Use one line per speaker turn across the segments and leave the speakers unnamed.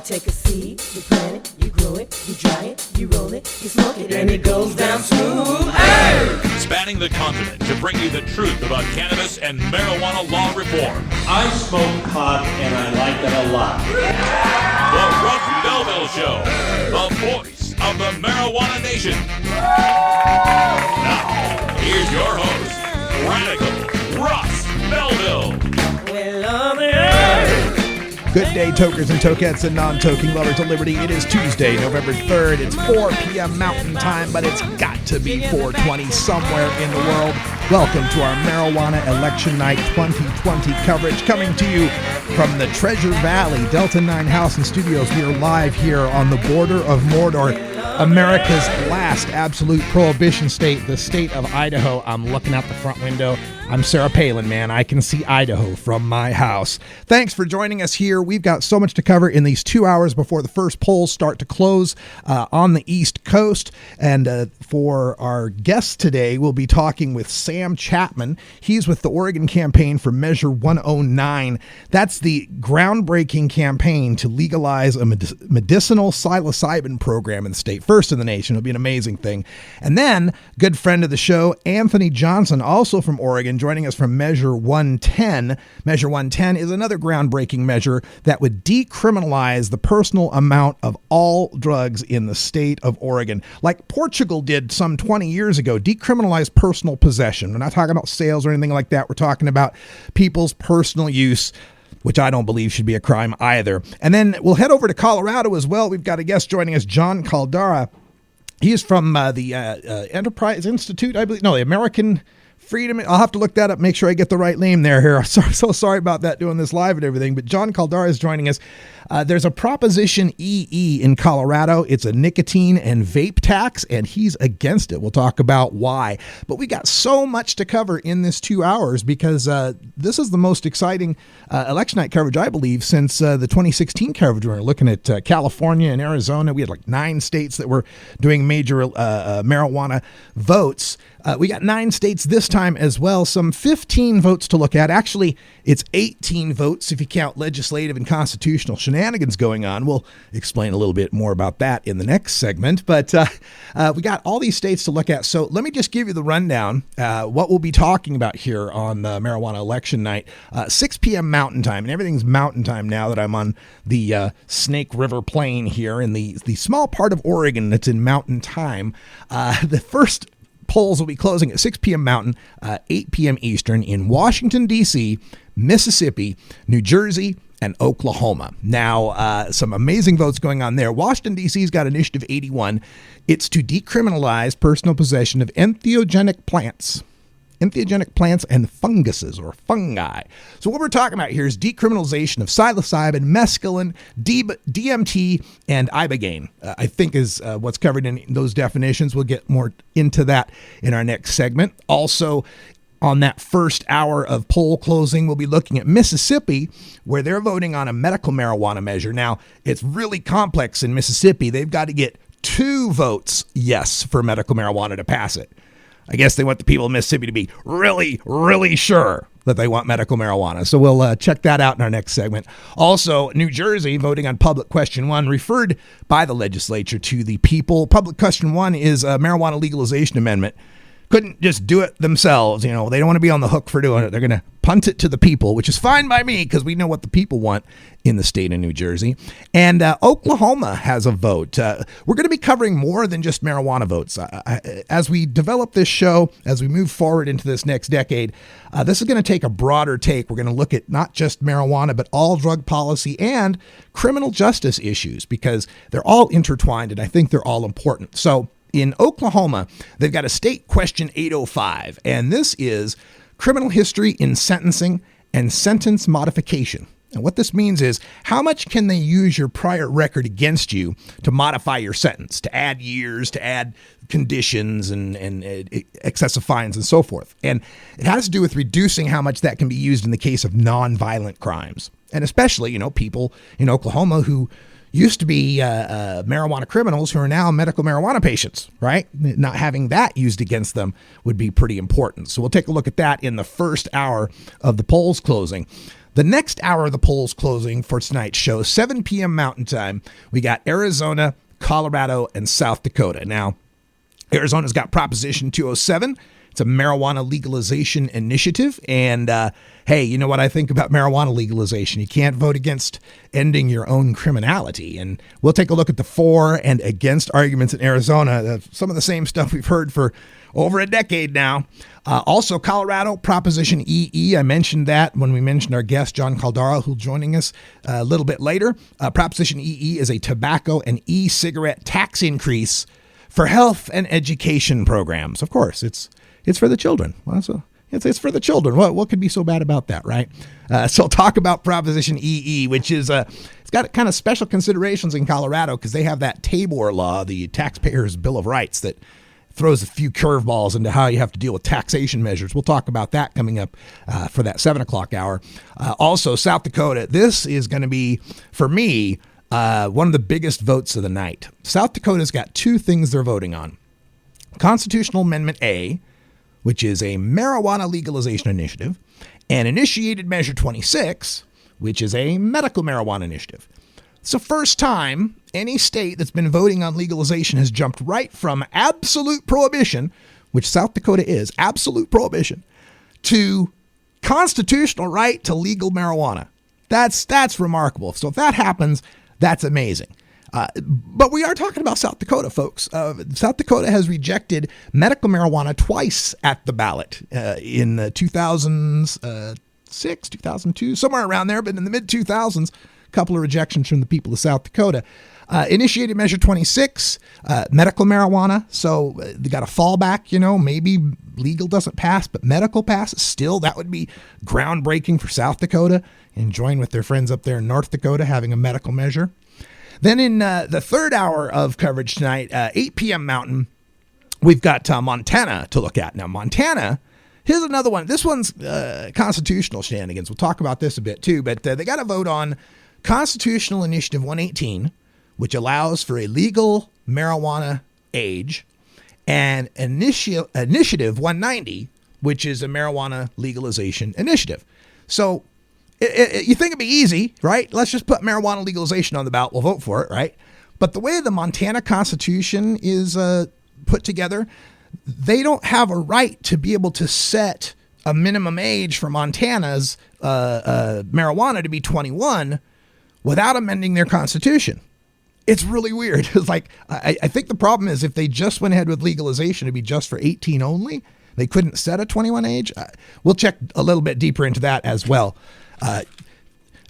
take a seed, you plant it, you grow it, you dry it, you roll it, you smoke it, and it goes down smooth. Hey!
Spanning the continent to bring you the truth about cannabis and marijuana law reform.
I smoke pot and I like it a lot.
The Russ Belville Show, the voice of the marijuana nation. Now, here's your host, Radical Russ Belville.
Good day, tokers and tokettes and non-toking lovers of liberty. It is Tuesday, November 3rd. It's 4 p.m. Mountain Time, but it's got to be 4:20 somewhere in the world. Welcome to our Marijuana Election Night 2020 coverage, coming to you from the Treasure Valley Delta 9 House and Studios. We are live here on the border of Mordor, America's last absolute prohibition state, the state of Idaho. I'm looking out the front window. I'm Sarah Palin, man. I can see Idaho from my house. Thanks for joining us here. We've got so much to cover in these 2 hours before the first polls start to close on the East Coast. And for our guest today, we'll be talking with Sam Chapman. He's with the Oregon campaign for Measure 109. That's the groundbreaking campaign to legalize a medicinal psilocybin program in the state. First in the nation. It'll be an amazing thing. And then, good friend of the show, Anthony Johnson, also from Oregon, joining us from Measure 110. Measure 110 is another groundbreaking measure that would decriminalize the personal amount of all drugs in the state of Oregon. Like Portugal did some 20 years ago, decriminalize personal possession. We're not talking about sales or anything like that. We're talking about people's personal use, which I don't believe should be a crime either. And then we'll head over to Colorado as well. We've got a guest joining us, John Caldara. He is from the Enterprise Institute, I believe. No, the American Freedom. I'll have to look that up, make sure I get the right name there here. So sorry about that, doing this live and everything. But John Caldara is joining us. There's a Proposition EE in Colorado. It's a nicotine and vape tax, and he's against it. We'll talk about why. But we got so much to cover in this 2 hours because this is the most exciting election night coverage, I believe, since the 2016 coverage. We were looking at California and Arizona. We had like 9 states that were doing major marijuana votes. We got 9 states this time as well, some 15 votes to look at. Actually, it's 18 votes if you count legislative and constitutional shenanigans going on. We'll explain a little bit more about that in the next segment. But we got all these states to look at. So let me just give you the rundown, what we'll be talking about here on Marijuana Election Night. 6 p.m. Mountain Time, and everything's Mountain Time now that I'm on the Snake River Plain here in the small part of Oregon that's in Mountain Time. The first polls will be closing at 6 p.m. Mountain, 8 p.m. Eastern in Washington, D.C., Mississippi, New Jersey, and Oklahoma. Now, some amazing votes going on there. Washington, D.C.'s got Initiative 81. It's to decriminalize personal possession of entheogenic plants and funguses or fungi. So what we're talking about here is decriminalization of psilocybin, mescaline, DMT, and ibogaine, I think is what's covered in those definitions. We'll get more into that in our next segment. Also, on that first hour of poll closing, we'll be looking at Mississippi, where they're voting on a medical marijuana measure. Now, it's really complex in Mississippi. They've got to get 2 votes yes for medical marijuana to pass it. I guess they want the people of Mississippi to be really, really sure that they want medical marijuana. So we'll check that out in our next segment. Also, New Jersey voting on Public Question 1, referred by the legislature to the people. Public Question 1 is a marijuana legalization amendment. Couldn't just do it themselves. You know, they don't want to be on the hook for doing it. They're going to punt it to the people, which is fine by me because we know what the people want in the state of New Jersey. And Oklahoma has a vote. We're going to be covering more than just marijuana votes. As we develop this show, as we move forward into this next decade, this is going to take a broader take. We're going to look at not just marijuana, but all drug policy and criminal justice issues because they're all intertwined and I think they're all important. So in Oklahoma, they've got a state question 805, and this is criminal history in sentencing and sentence modification. And what this means is how much can they use your prior record against you to modify your sentence, to add years, to add conditions and excessive fines and so forth. And it has to do with reducing how much that can be used in the case of nonviolent crimes. And especially, people in Oklahoma who used to be marijuana criminals who are now medical marijuana patients, right? Not having that used against them would be pretty important. So we'll take a look at that in the first hour of the polls closing. The next hour of the polls closing for tonight's show, 7 p.m. Mountain Time, we got Arizona, Colorado, and South Dakota. Now, Arizona's got Proposition 207. It's a marijuana legalization initiative. And hey, you know what I think about marijuana legalization? You can't vote against ending your own criminality. And we'll take a look at the for and against arguments in Arizona. Some of the same stuff we've heard for over a decade now. Also, Colorado, Proposition EE. I mentioned that when we mentioned our guest, John Caldara, who's joining us a little bit later. Proposition EE is a tobacco and e-cigarette tax increase for health and education programs. Of course, it's for the children. Well, so it's for the children. What could be so bad about that, right? So talk about Proposition EE, which is it's got kind of special considerations in Colorado because they have that Tabor law, the Taxpayers' Bill of Rights, that throws a few curveballs into how you have to deal with taxation measures. We'll talk about that coming up for that 7 o'clock hour. Also, South Dakota. This is going to be, for me, one of the biggest votes of the night. South Dakota's got two things they're voting on. Constitutional Amendment A, which is a marijuana legalization initiative, and Initiated Measure 26, which is a medical marijuana initiative. It's the first time any state that's been voting on legalization has jumped right from absolute prohibition, which South Dakota is, absolute prohibition, to constitutional right to legal marijuana. That's remarkable. So if that happens, that's amazing. But we are talking about South Dakota, folks. South Dakota has rejected medical marijuana twice at the ballot in 2006, 2002, somewhere around there. But in the mid-2000s, a couple of rejections from the people of South Dakota. Initiated Measure 26, medical marijuana. So they got a fallback, maybe legal doesn't pass, but medical passes. Still, that would be groundbreaking for South Dakota and join with their friends up there in North Dakota having a medical measure. Then in the third hour of coverage tonight, 8 p.m. Mountain, we've got Montana to look at. Now, Montana, here's another one. This one's constitutional shenanigans. We'll talk about this a bit too, but they got to vote on Constitutional Initiative 118, which allows for a legal marijuana age, and Initiative 190, which is a marijuana legalization initiative. So you think it'd be easy, right? Let's just put marijuana legalization on the ballot. We'll vote for it, right? But the way the Montana Constitution is put together, they don't have a right to be able to set a minimum age for Montana's marijuana to be 21 without amending their constitution. It's really weird. It's like, I think the problem is if they just went ahead with legalization, it'd be just for 18 only. They couldn't set a 21 age. We'll check a little bit deeper into that as well.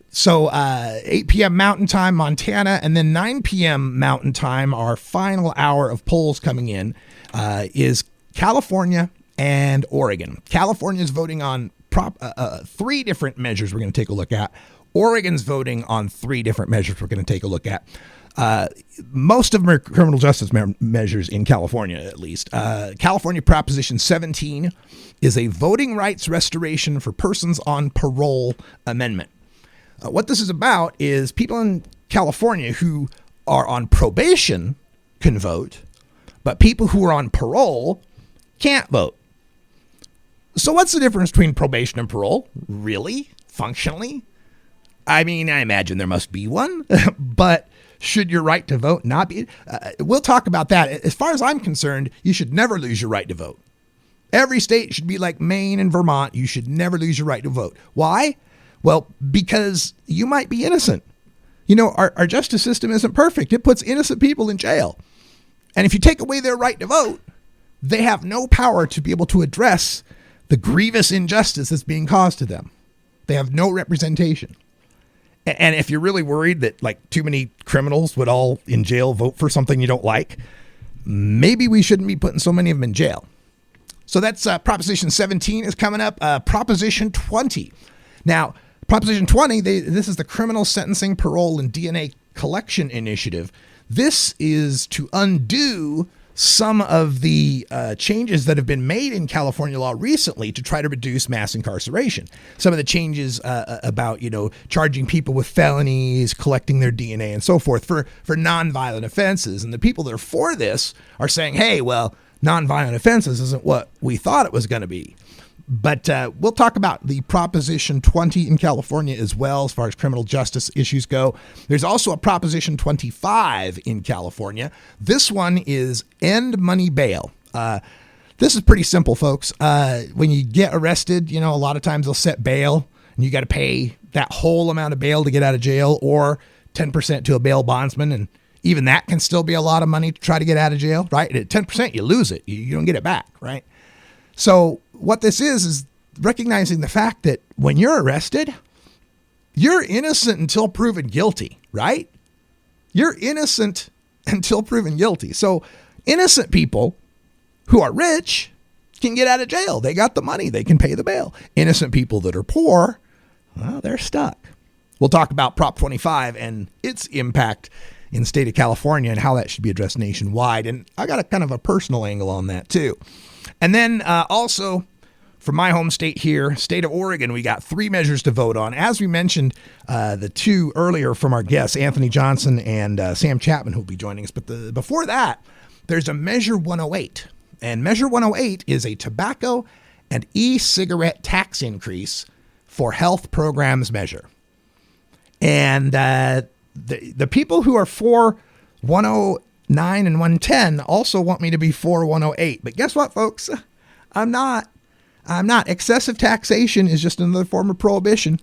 So 8 p.m. Mountain Time, Montana, and then 9 p.m. Mountain Time, our final hour of polls coming in, is California and Oregon. California is voting on three different measures we're going to take a look at. Oregon's voting on three different measures we're going to take a look at. Most of them are criminal justice measures in California, at least. California Proposition 17 is a voting rights restoration for persons on parole amendment. What this is about is people in California who are on probation can vote, but people who are on parole can't vote. So what's the difference between probation and parole? Really? Functionally? I mean, I imagine there must be one, but should your right to vote not be? We'll talk about that. As far as I'm concerned, you should never lose your right to vote. Every state should be like Maine and Vermont. You should never lose your right to vote. Why? Well, because you might be innocent. Our justice system isn't perfect. It puts innocent people in jail. And if you take away their right to vote, they have no power to be able to address the grievous injustice that's being caused to them. They have no representation. And if you're really worried that too many criminals would all in jail vote for something you don't like, maybe we shouldn't be putting so many of them in jail. So that's Proposition 17 is coming up. Proposition 20. Now, Proposition 20, this is the Criminal Sentencing, Parole, and DNA Collection Initiative. This is to undo some of the changes that have been made in California law recently to try to reduce mass incarceration. Some of the changes about, charging people with felonies, collecting their DNA and so forth for nonviolent offenses. And the people that are for this are saying, hey, well, nonviolent offenses isn't what we thought it was going to be. But we'll talk about the Proposition 20 in California as well, as far as criminal justice issues go. There's also a Proposition 25 in California. This one is end money bail. This is pretty simple, folks. When you get arrested, a lot of times they'll set bail, and you got to pay that whole amount of bail to get out of jail, or 10% to a bail bondsman. And even that can still be a lot of money to try to get out of jail, right? At 10%, you lose it. You don't get it back, right? So what this is recognizing the fact that when you're arrested, you're innocent until proven guilty, right? You're innocent until proven guilty. So innocent people who are rich can get out of jail. They got the money. They can pay the bail. Innocent people that are poor, well, they're stuck. We'll talk about Prop 25 and its impact in the state of California and how that should be addressed nationwide. And I got a kind of a personal angle on that too. And then also from my home state here, state of Oregon, we got 3 measures to vote on. As we mentioned, the 2 earlier from our guests, Anthony Johnson and Sam Chapman, who will be joining us. But before that, there's a Measure 108. And Measure 108 is a tobacco and e-cigarette tax increase for health programs measure. And the people who are for 109 and 110 also want me to be for 108. But guess what, folks? I'm not. Excessive taxation is just another form of prohibition.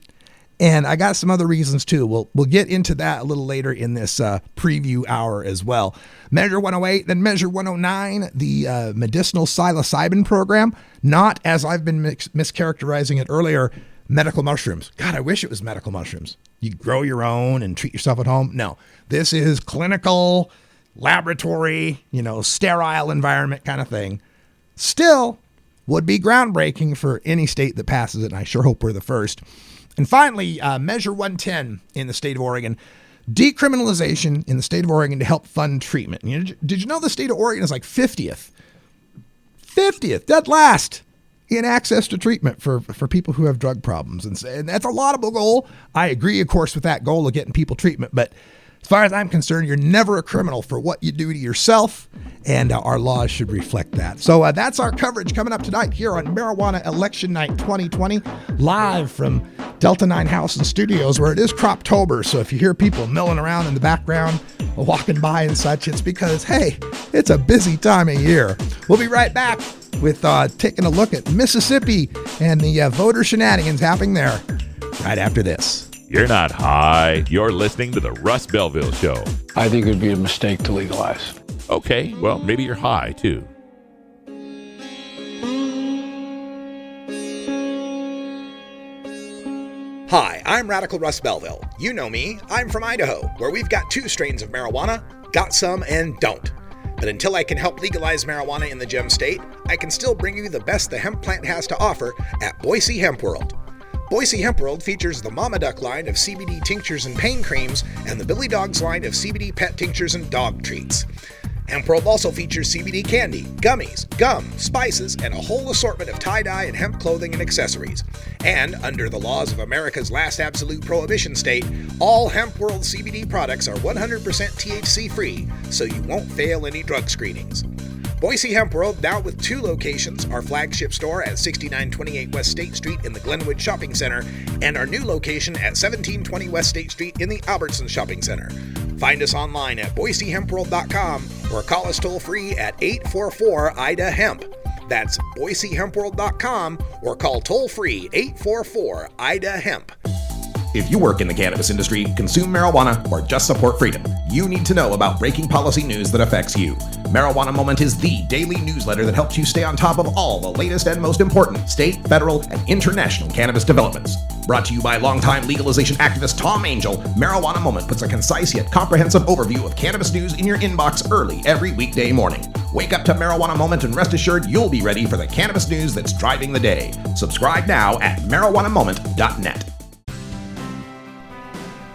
And I got some other reasons too. We'll get into that a little later in this preview hour as well. Measure 108, then Measure 109, the medicinal psilocybin program. Not, as I've been mischaracterizing it earlier, medical mushrooms. God, I wish it was medical mushrooms. You grow your own and treat yourself at home. No, this is clinical, laboratory, sterile environment kind of thing. Still would be groundbreaking for any state that passes it, and I sure hope we're the first. And finally, Measure 110 in the state of Oregon, decriminalization in the state of Oregon to help fund treatment. Did you know the state of Oregon is like 50th, dead last in access to treatment for people who have drug problems? And that's a laudable goal. I agree, of course, with that goal of getting people treatment. But as far as I'm concerned, you're never a criminal for what you do to yourself, and our laws should reflect that. So that's our coverage coming up tonight here on Marijuana Election Night 2020, live from Delta 9 House and Studios, where it is Croptober. So if you hear people milling around in the background, walking by and such, it's because, hey, it's a busy time of year. We'll be right back with taking a look at Mississippi and the voter shenanigans happening there right after this.
You're not high. You're listening to the Russ Belville Show.
I think it would be a mistake to legalize.
Okay, well, maybe you're high, too.
Hi, I'm Radical Russ Belville. You know me. I'm from Idaho, where we've got 2 strains of marijuana, got some and don't. But until I can help legalize marijuana in the Gem State, I can still bring you the best the hemp plant has to offer at Boise Hemp World. Boise Hemp World features the Mama Duck line of CBD tinctures and pain creams and the Billy Dogs line of CBD pet tinctures and dog treats. Hemp World also features CBD candy, gummies, gum, spices, and a whole assortment of tie-dye and hemp clothing and accessories. And under the laws of America's last absolute prohibition state, all Hemp World CBD products are 100% THC free, so you won't fail any drug screenings. Boise Hemp World, now with 2 locations, our flagship store at 6928 West State Street in the Glenwood Shopping Center, and our new location at 1720 West State Street in the Albertson Shopping Center. Find us online at boisehempworld.com or call us toll-free at 844-IDA-HEMP. That's boisehempworld.com or call toll-free 844-IDA-HEMP.
If you work in the cannabis industry, consume marijuana, or just support freedom, you need to know about breaking policy news that affects you. Marijuana Moment is the daily newsletter that helps you stay on top of all the latest and most important state, federal, and international cannabis developments. Brought to you by longtime legalization activist Tom Angel, Marijuana Moment puts a concise yet comprehensive overview of cannabis news in your inbox early every weekday morning. Wake up to Marijuana Moment and rest assured you'll be ready for the cannabis news that's driving the day. Subscribe now at marijuanamoment.net.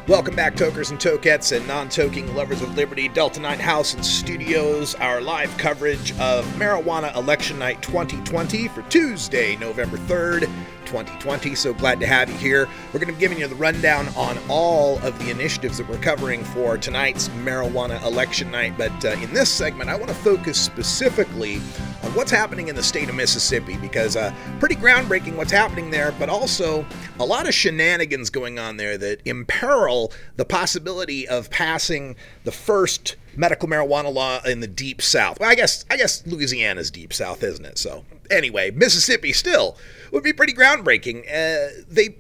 Welcome back, tokers and tokettes and non-toking lovers of liberty. Delta 9 House and Studios, our live coverage of Marijuana Election Night 2020 for Tuesday, November 3rd, 2020. So glad to have you here. We're going to be giving you the rundown on all of the initiatives that we're covering for tonight's Marijuana Election Night. But in this segment, I want to focus specifically of what's happening in the state of Mississippi, because pretty groundbreaking what's happening there, but also a lot of shenanigans going on there that imperil the possibility of passing the first medical marijuana law in the Deep South. Well, I guess Louisiana's Deep South, isn't it? So anyway, Mississippi still would be pretty groundbreaking. The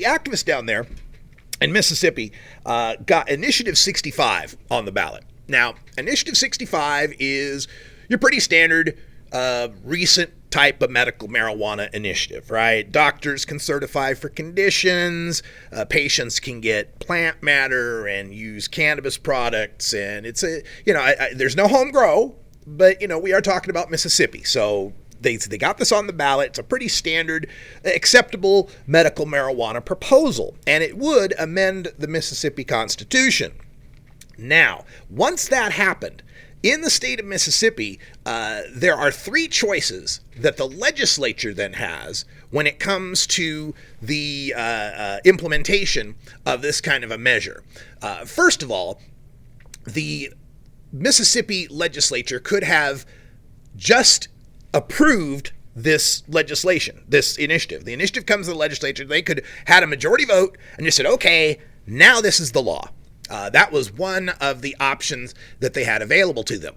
activists down there in Mississippi got Initiative 65 on the ballot. Now, Initiative 65 is your pretty standard recent type of medical marijuana initiative, right? Doctors can certify for conditions, patients can get plant matter and use cannabis products, and it's there's no home grow, but we are talking about Mississippi, so they got this on the ballot. It's a pretty standard, acceptable medical marijuana proposal, and it would amend the Mississippi Constitution. Now, once that happened, in the state of Mississippi, there are three choices that the legislature then has when it comes to the implementation of this kind of a measure. First of all, the Mississippi legislature could have just approved this legislation, this initiative. The initiative comes to the legislature. They could had a majority vote and just said, okay, now this is the law. That was one of the options that they had available to them.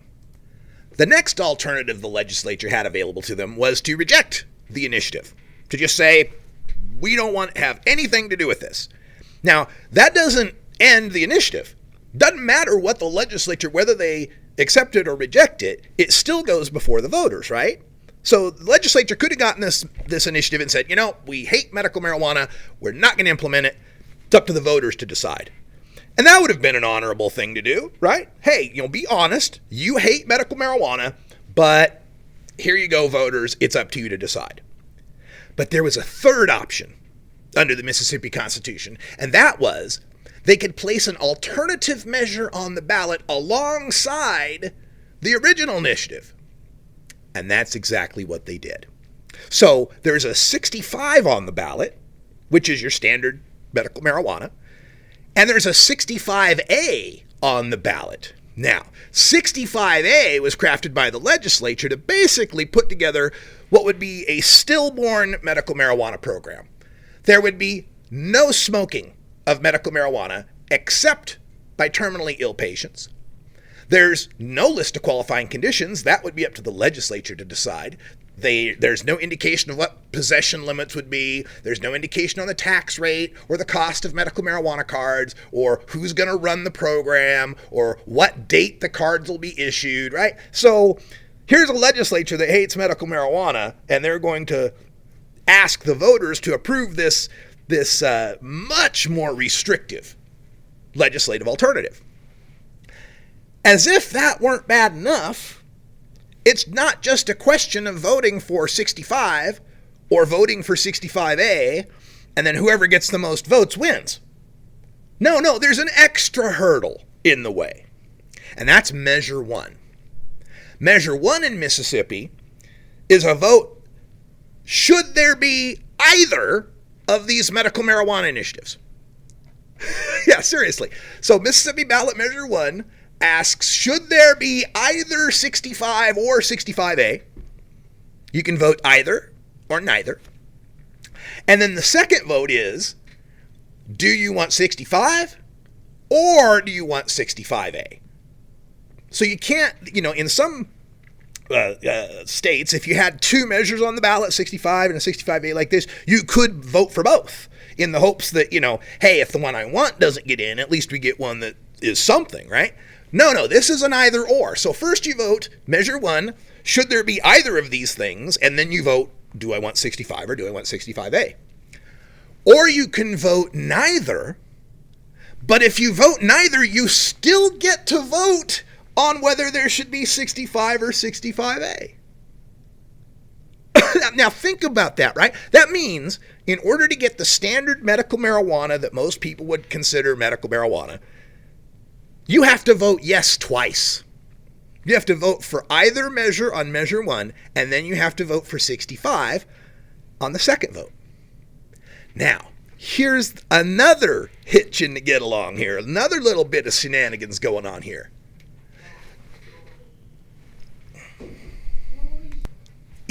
The next alternative the legislature had available to them was to reject the initiative, to just say, we don't want to have anything to do with this. Now, that doesn't end the initiative. Doesn't matter what the legislature, whether they accept it or reject it, it still goes before the voters, right? So the legislature could have gotten this initiative and said, we hate medical marijuana, we're not going to implement it. It's up to the voters to decide. And that would have been an honorable thing to do, right? Hey, be honest. You hate medical marijuana, but here you go, voters. It's up to you to decide. But there was a third option under the Mississippi Constitution, and that was they could place an alternative measure on the ballot alongside the original initiative. And that's exactly what they did. So there's a 65 on the ballot, which is your standard medical marijuana. And there's a 65A on the ballot. Now, 65A was crafted by the legislature to basically put together what would be a stillborn medical marijuana program. There would be no smoking of medical marijuana except by terminally ill patients. There's no list of qualifying conditions. That would be up to the legislature to decide. There's no indication of what possession limits would be. There's no indication on the tax rate or the cost of medical marijuana cards or who's going to run the program or what date the cards will be issued, right? So here's a legislature that hates medical marijuana, and they're going to ask the voters to approve this much more restrictive legislative alternative. As if that weren't bad enough, it's not just a question of voting for 65 or voting for 65A, and then whoever gets the most votes wins. No, there's an extra hurdle in the way, and that's Measure 1. Measure 1 in Mississippi is a vote should there be either of these medical marijuana initiatives. Yeah, seriously. So Mississippi ballot Measure 1 asks, should there be either 65 or 65A? You can vote either or neither. And then the second vote is, do you want 65 or do you want 65A? So you can't, in some states, if you had two measures on the ballot, 65 and a 65A like this, you could vote for both in the hopes that, hey, if the one I want doesn't get in, at least we get one that is something, right? No, this is an either or. So first you vote Measure 1, should there be either of these things, and then you vote, do I want 65 or do I want 65A? Or you can vote neither, but if you vote neither, you still get to vote on whether there should be 65 or 65A. Now think about that, right? That means in order to get the standard medical marijuana that most people would consider medical marijuana, you have to vote yes twice. You have to vote for either measure on Measure 1, and then you have to vote for 65 on the second vote. Now, here's another hitch in to get along here, another little bit of shenanigans going on here.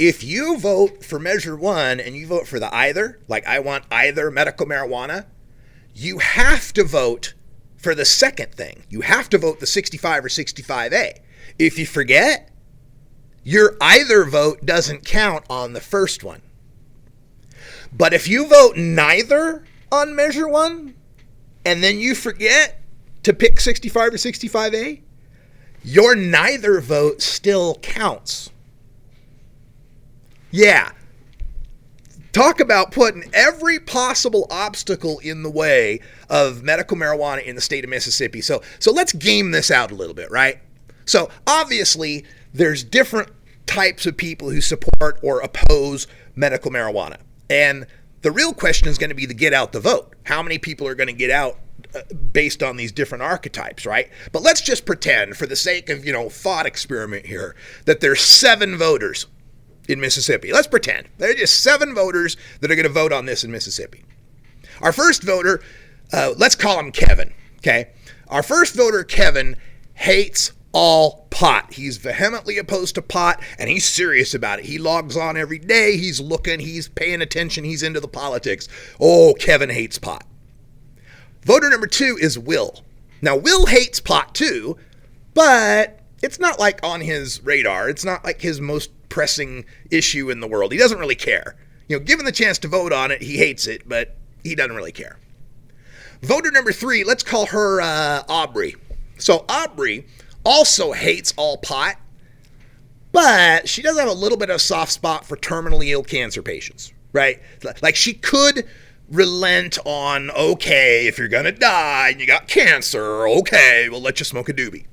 If you vote for Measure 1 and you vote for the either, like I want either medical marijuana, you have to vote for the second thing. You have to vote the 65 or 65A. If you forget, your either vote doesn't count on the first one. But if you vote neither on Measure 1 and then you forget to pick 65 or 65A, your neither vote still counts. Yeah. Talk about putting every possible obstacle in the way of medical marijuana in the state of Mississippi. So let's game this out a little bit, right? So obviously, there's different types of people who support or oppose medical marijuana. And the real question is going to be the get out the vote. How many people are going to get out based on these different archetypes, right? But let's just pretend, for the sake of, thought experiment here, that there's 7 voters in Mississippi. Let's pretend. There are just 7 voters that are going to vote on this in Mississippi. Our first voter, let's call him Kevin, okay? Our first voter, Kevin, hates all pot. He's vehemently opposed to pot, and he's serious about it. He logs on every day. He's looking. He's paying attention. He's into the politics. Oh, Kevin hates pot. Voter number 2 is Will. Now, Will hates pot too, but it's not like on his radar. It's not like his most pressing issue in the world. He doesn't really care. Given the chance to vote on it, he hates it, but he doesn't really care. Voter number 3, let's call her Aubrey. So Aubrey also hates all pot, but she does have a little bit of a soft spot for terminally ill cancer patients, right? Like she could relent on, okay, if you're going to die and you got cancer, okay, we'll let you smoke a doobie.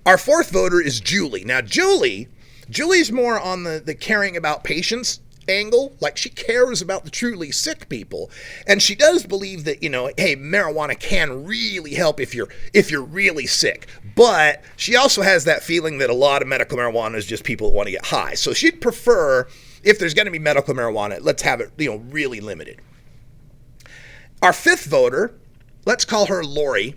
Our fourth voter is Julie. Now, Julie's more on the caring about patients angle. Like, she cares about the truly sick people. And she does believe that, hey, marijuana can really help if you're really sick. But she also has that feeling that a lot of medical marijuana is just people that want to get high. So she'd prefer, if there's going to be medical marijuana, let's have it, really limited. Our fifth voter, let's call her Lori.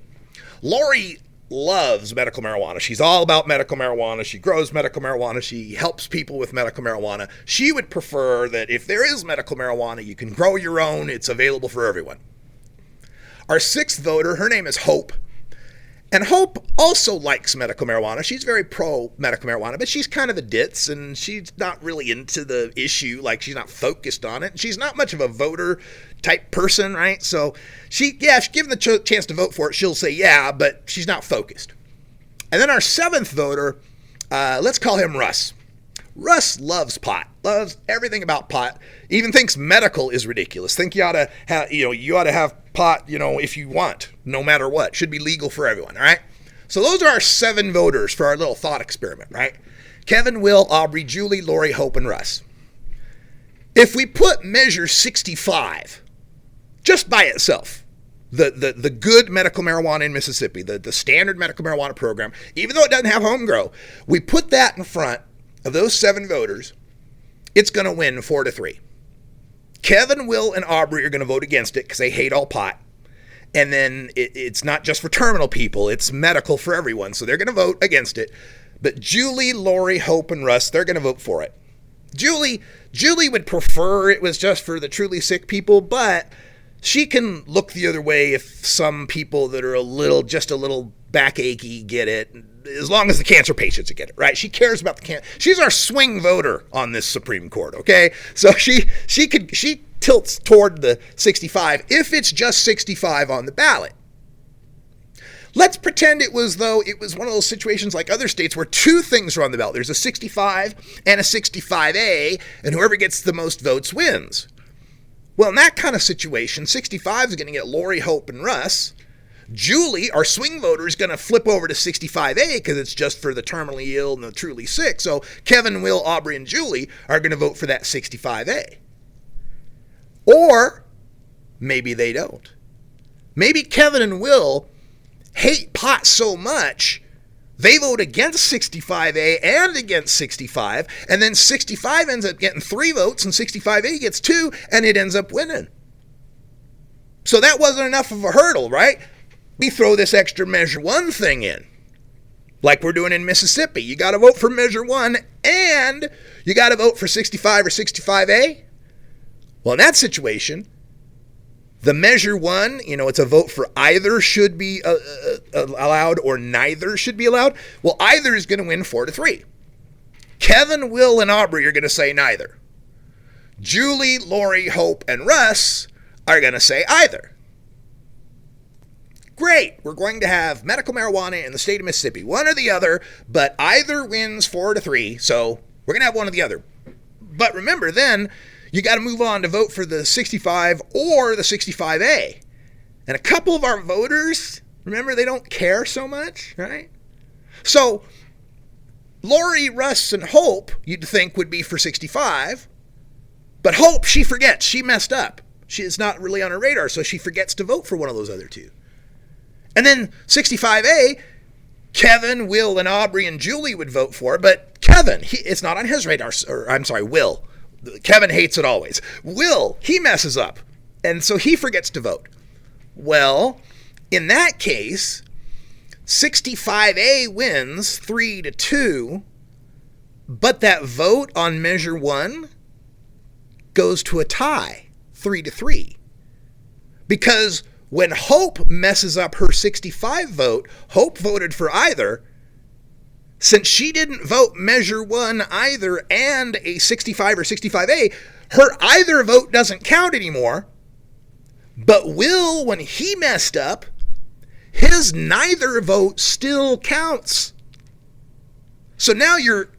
Lori loves medical marijuana. She's all about medical marijuana. She grows medical marijuana. She helps people with medical marijuana. She would prefer that if there is medical marijuana, you can grow your own. It's available for everyone. Our sixth voter, her name is Hope. And Hope also likes medical marijuana. She's very pro medical marijuana, but she's kind of a ditz, and she's not really into the issue. Like, she's not focused on it. She's not much of a voter type person, right? So if given the chance to vote for it, she'll say yeah, but she's not focused. And then our seventh voter, let's call him Russ. Russ loves pot, loves everything about pot, even thinks medical is ridiculous. Think you ought to have pot, if you want, no matter what. Should be legal for everyone, all right? So those are our 7 voters for our little thought experiment, right? Kevin, Will, Aubrey, Julie, Lori, Hope, and Russ. If we put measure 65 just by itself, the good medical marijuana in Mississippi, the standard medical marijuana program, even though it doesn't have home grow, we put that in front of those 7 voters, it's going to win 4-3. Kevin, Will, and Aubrey are going to vote against it because they hate all pot. And then it's not just for terminal people, it's medical for everyone. So they're going to vote against it. But Julie, Lori, Hope, and Russ, they're going to vote for it. Julie would prefer it was just for the truly sick people, but she can look the other way if some people that are just a little backachy get it, as long as the cancer patients get it, right? She cares about the cancer. She's our swing voter on this Supreme Court, okay? So she tilts toward the 65 if it's just 65 on the ballot. Let's pretend it was one of those situations like other states where 2 things are on the ballot. There's a 65 and a 65A, and whoever gets the most votes wins. Well, in that kind of situation, 65 is going to get Lori, Hope, and Russ. Julie, our swing voter, is going to flip over to 65A because it's just for the terminally ill and the truly sick. So Kevin, Will, Aubrey, and Julie are going to vote for that 65A. Or maybe they don't. Maybe Kevin and Will hate pot so much they vote against 65A and against 65, and then 65 ends up getting 3 votes and 65A gets 2, and it ends up winning. So that wasn't enough of a hurdle, right? We throw this extra measure 1 thing in, like we're doing in Mississippi. You got to vote for measure 1 and you got to vote for 65 or 65A. Well, in that situation, the measure one, it's a vote for either should be allowed or neither should be allowed. Well, either is going to win 4-3. Kevin, Will, and Aubrey are going to say neither. Julie, Lori, Hope, and Russ are going to say either. Great, we're going to have medical marijuana in the state of Mississippi. One or the other, but either wins 4-3, so we're going to have one or the other. But remember, then, you got to move on to vote for the 65 or the 65A. And a couple of our voters, remember, they don't care so much, right? So, Lori, Russ, and Hope, you'd think, would be for 65. But Hope, she forgets. She messed up. It's not really on her radar, so she forgets to vote for one of those other two. And then 65A, Kevin, Will, and Aubrey, and Julie would vote for, but Kevin, it's not on his radar. Will. Kevin hates it always. Will, he messes up, and so he forgets to vote. Well, in that case, 65A wins 3-2, but that vote on measure one goes to a tie, 3-3. Because when Hope messes up her 65 vote, Hope voted for either. Since she didn't vote measure one either and a 65 or 65A, her either vote doesn't count anymore. But Will, when he messed up, his neither vote still counts. So now you're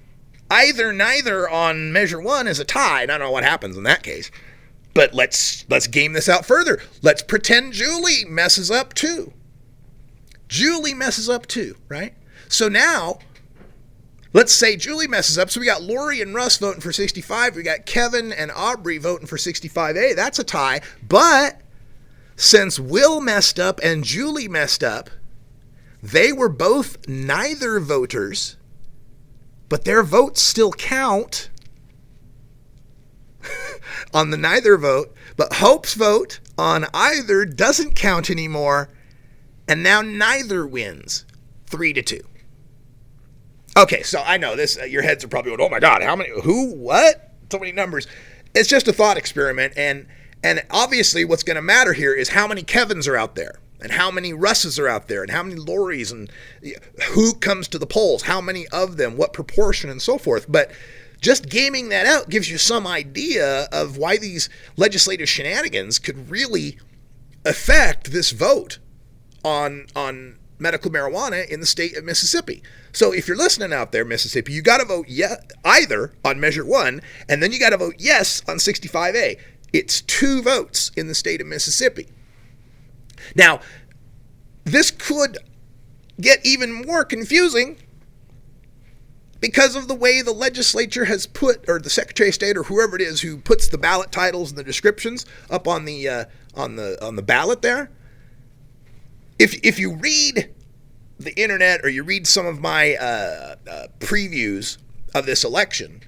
neither on measure one is a tie. I don't know what happens in that case. But let's game this out further. Let's pretend Julie messes up too. Julie messes up too, right? So now, let's say Julie messes up. So we got Lori and Russ voting for 65. We got Kevin and Aubrey voting for 65A. That's a tie. But since Will messed up and Julie messed up, they were both neither voters, but their votes still count on the neither vote, but Hope's vote on either doesn't count anymore, and now neither wins 3-2. Okay, so I know this, your heads are probably going, oh my God, how many, who, what? So many numbers. It's just a thought experiment, and obviously what's going to matter here is how many Kevins are out there, and how many Russes are out there, and how many Loris, and who comes to the polls, how many of them, what proportion, and so forth. But just gaming that out gives you some idea of why these legislative shenanigans could really affect this vote on medical marijuana in the state of Mississippi. So if you're listening out there, Mississippi, you got to vote either on measure one, and then you got to vote yes on 65A. It's 2 votes in the state of Mississippi. Now, this could get even more confusing because of the way the legislature has put, or the Secretary of State, or whoever it is who puts the ballot titles and the descriptions up on the ballot there. If you read the internet or you read some of my previews of this election,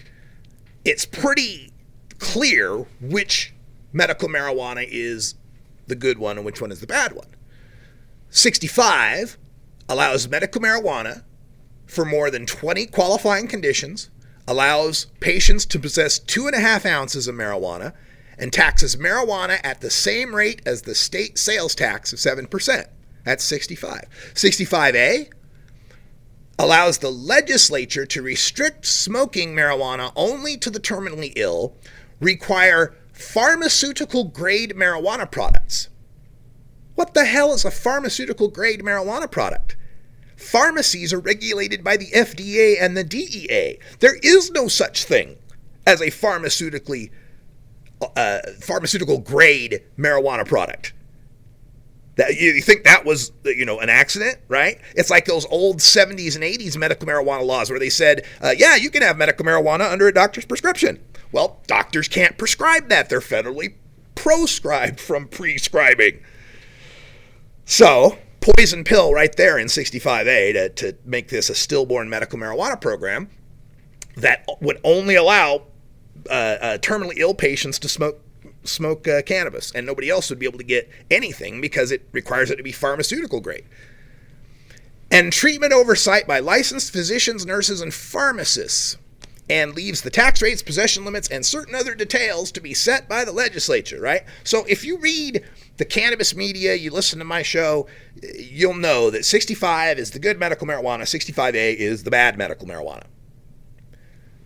it's pretty clear which medical marijuana is the good one and which one is the bad one. 65 allows medical marijuana for more than 20 qualifying conditions, allows patients to possess 2.5 ounces of marijuana, and taxes marijuana at the same rate as the state sales tax of 7%. That's 65. 65A allows the legislature to restrict smoking marijuana only to the terminally ill, require pharmaceutical-grade marijuana products. What the hell is a pharmaceutical-grade marijuana product? Pharmacies are regulated by the FDA and the DEA. There is no such thing as a pharmaceutical-grade marijuana product. That you think that was, an accident, right? It's like those old 70s and 80s medical marijuana laws where they said, you can have medical marijuana under a doctor's prescription. Well, doctors can't prescribe that. They're federally proscribed from prescribing. So, poison pill right there in 65A to make this a stillborn medical marijuana program that would only allow terminally ill patients to smoke cannabis, and nobody else would be able to get anything because it requires it to be pharmaceutical grade. And treatment oversight by licensed physicians, nurses, and pharmacists. and leaves the tax rates, possession limits, and certain other details to be set by the legislature, right? So if you read the cannabis media, you listen to my show, you'll know that 65 is the good medical marijuana, 65A is the bad medical marijuana.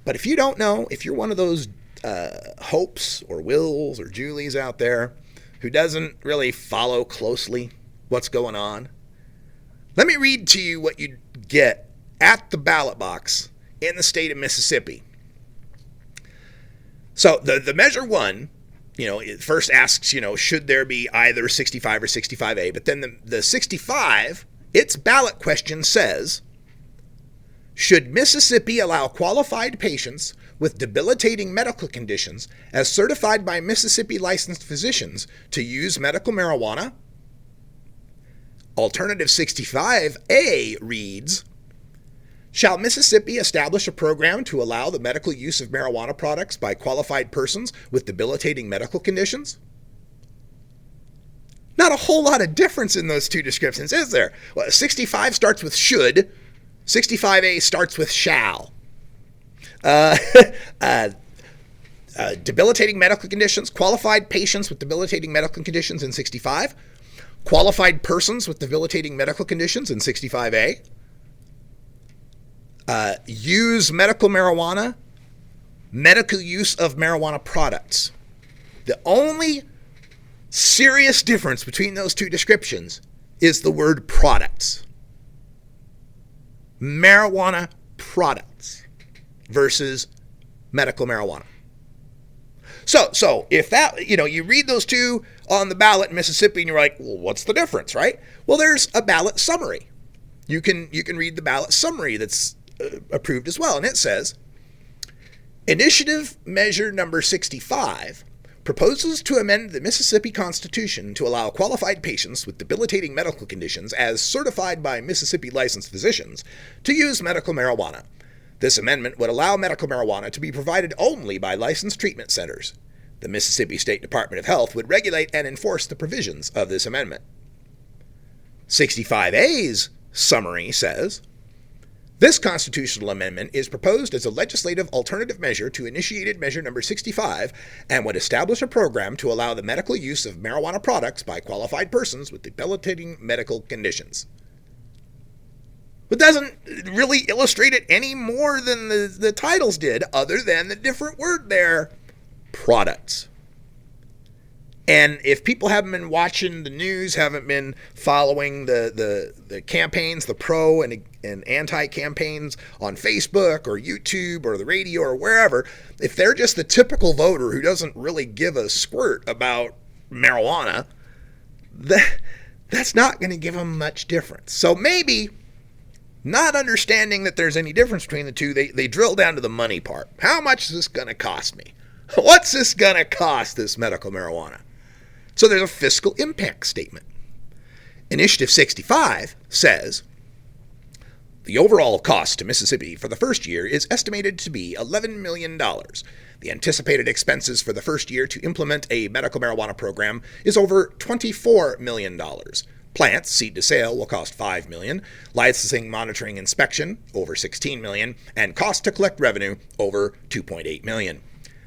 But if you don't know, if you're one of those Hopes or Wills or Julies out there who doesn't really follow closely what's going on, let me read to you what you get at the ballot box in the state of Mississippi. So the measure one, it first asks, should there be either 65 or 65A? But then the 65, its ballot question says, should Mississippi allow qualified patients with debilitating medical conditions as certified by Mississippi licensed physicians to use medical marijuana? Alternative 65A reads, shall Mississippi establish a program to allow the medical use of marijuana products by qualified persons with debilitating medical conditions? Not a whole lot of difference in those two descriptions, is there? Well, 65 starts with should, 65A starts with shall. Debilitating medical conditions, qualified patients with debilitating medical conditions in 65, qualified persons with debilitating medical conditions in 65A, use medical marijuana, medical use of marijuana products. The only serious difference between those two descriptions is the word products. Marijuana products versus medical marijuana. So if that, you read those two on the ballot in Mississippi and you're like, well, what's the difference, right? Well, there's a ballot summary. You can read the ballot summary that's approved as well. And it says, Initiative Measure Number 65 proposes to amend the Mississippi Constitution to allow qualified patients with debilitating medical conditions as certified by Mississippi licensed physicians to use medical marijuana. This amendment would allow medical marijuana to be provided only by licensed treatment centers. The Mississippi State Department of Health would regulate and enforce the provisions of this amendment. 65A's summary says, this constitutional amendment is proposed as a legislative alternative measure to initiated measure number 65 and would establish a program to allow the medical use of marijuana products by qualified persons with debilitating medical conditions. But doesn't really illustrate it any more than the titles did, other than the different word there, products. And if people haven't been watching the news, haven't been following the campaigns, the pro and anti campaigns on Facebook or YouTube or the radio or wherever, if they're just the typical voter who doesn't really give a squirt about marijuana, that's not going to give them much difference. So maybe, not understanding that there's any difference between the two, they drill down to the money part. How much is this going to cost me? What's this going to cost, this medical marijuana? So there's a fiscal impact statement. Initiative 65 says, the overall cost to Mississippi for the first year is estimated to be $11 million. The anticipated expenses for the first year to implement a medical marijuana program is over $24 million. Plants, seed to sale, will cost $5 million. Licensing, monitoring, inspection, over $16 million. And cost to collect revenue, over $2.8 million.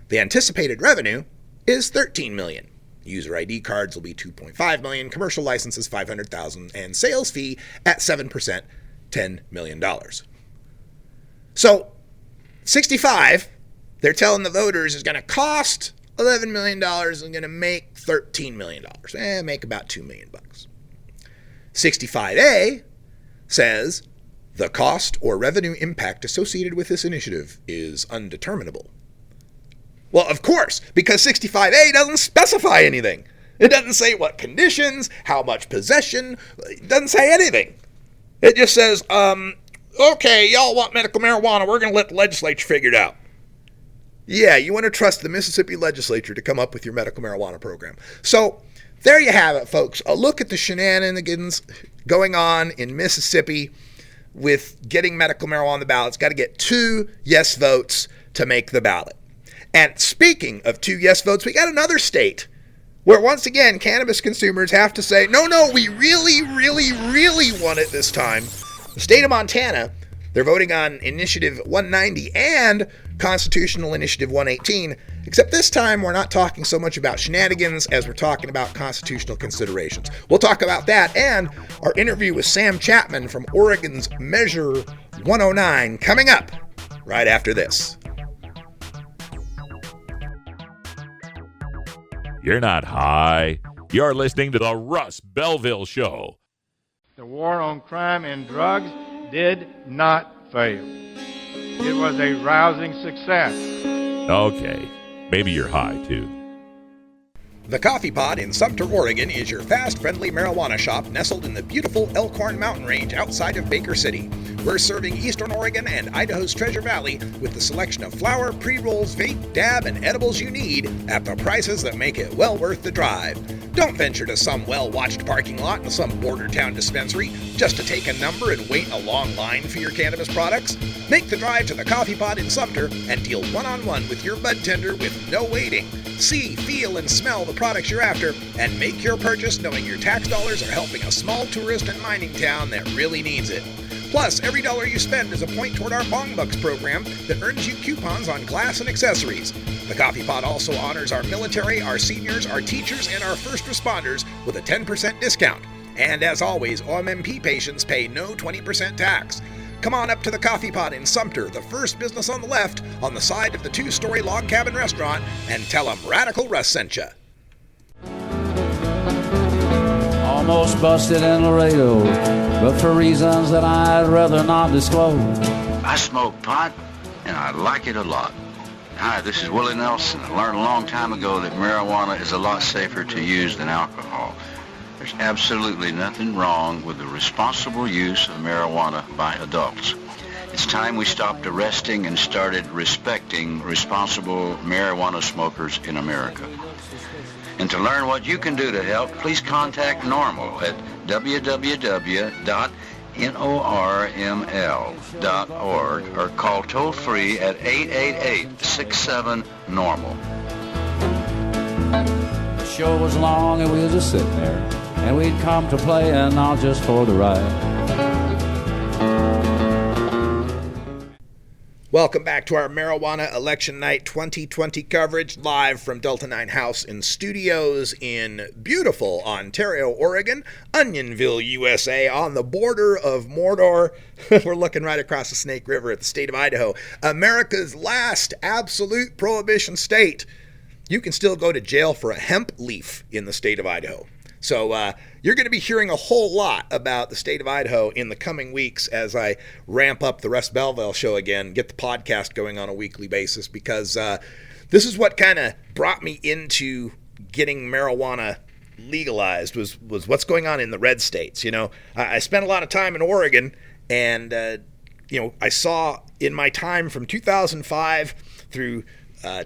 The anticipated revenue is $13 million. User ID cards will be $2.5 million, commercial licenses $500,000, and sales fee at 7%, $10 million. So, 65, they're telling the voters, is going to cost $11 million and going to make $13 million. Make about $2 million. 65A says the cost or revenue impact associated with this initiative is undeterminable. Well, of course, because 65A doesn't specify anything. It doesn't say what conditions, how much possession. It doesn't say anything. It just says, okay, y'all want medical marijuana. We're going to let the legislature figure it out. Yeah, you want to trust the Mississippi legislature to come up with your medical marijuana program. So there you have it, folks. A look at the shenanigans going on in Mississippi with getting medical marijuana on the ballot. It's got to get 2 yes votes to make the ballot. And speaking of 2 yes votes, we got another state where once again cannabis consumers have to say, no, we really, really, really want it this time. The state of Montana, they're voting on Initiative 190 and Constitutional Initiative 118, except this time we're not talking so much about shenanigans as we're talking about constitutional considerations. We'll talk about that and our interview with Sam Chapman from Oregon's Measure 109 coming up right after this.
You're not high. You're listening to the Russ Belville Show.
The war on crime and drugs did not fail. It was a rousing success.
Okay, maybe you're high too.
The Coffee Pod in Sumter, Oregon is your fast, friendly marijuana shop nestled in the beautiful Elkhorn Mountain Range outside of Baker City. We're serving Eastern Oregon and Idaho's Treasure Valley with the selection of flower, pre-rolls, vape, dab, and edibles you need at the prices that make it well worth the drive. Don't venture to some well-watched parking lot in some border town dispensary just to take a number and wait a long line for your cannabis products. Make the drive to the Coffee Pod in Sumter and deal one-on-one with your bud tender with no waiting. See, feel, and smell the products you're after and make your purchase knowing your tax dollars are helping a small tourist and mining town that really needs it. Plus, every dollar you spend is a point toward our Bong Bucks program that earns you coupons on glass and accessories. The Coffee Pot also honors our military, our seniors, our teachers, and our first responders with a 10% discount. And as always, OMMP patients pay no 20% tax. Come on up to the Coffee Pot in Sumter, the first business on the left, on the side of the 2-story log cabin restaurant, and tell them Radical Russ sent you.
Almost busted in Laredo, but for reasons that I'd rather not disclose.
I smoke pot, and I like it a lot. Hi, this is Willie Nelson. I learned a long time ago that marijuana is a lot safer to use than alcohol. There's absolutely nothing wrong with the responsible use of marijuana by adults. It's time we stopped arresting and started respecting responsible marijuana smokers in America. And to learn what you can do to help, please contact NORML at www.norml.org or call toll-free at 888-67-NORML.
The show was long and we were just sitting there, and we'd come to play and not just for the ride.
Welcome back to our Marijuana Election Night 2020 coverage, live from Delta 9 House and Studios in beautiful Ontario, Oregon, Onionville, USA, on the border of Mordor. We're looking right across the Snake River at the state of Idaho, America's last absolute prohibition state. You can still go to jail for a hemp leaf in the state of Idaho. So you're going to be hearing a whole lot about the state of Idaho in the coming weeks as I ramp up the Russ Belville show again, get the podcast going on a weekly basis, because this is what kind of brought me into getting marijuana legalized was what's going on in the red states. You know, I spent a lot of time in Oregon, and I saw in my time from 2005 through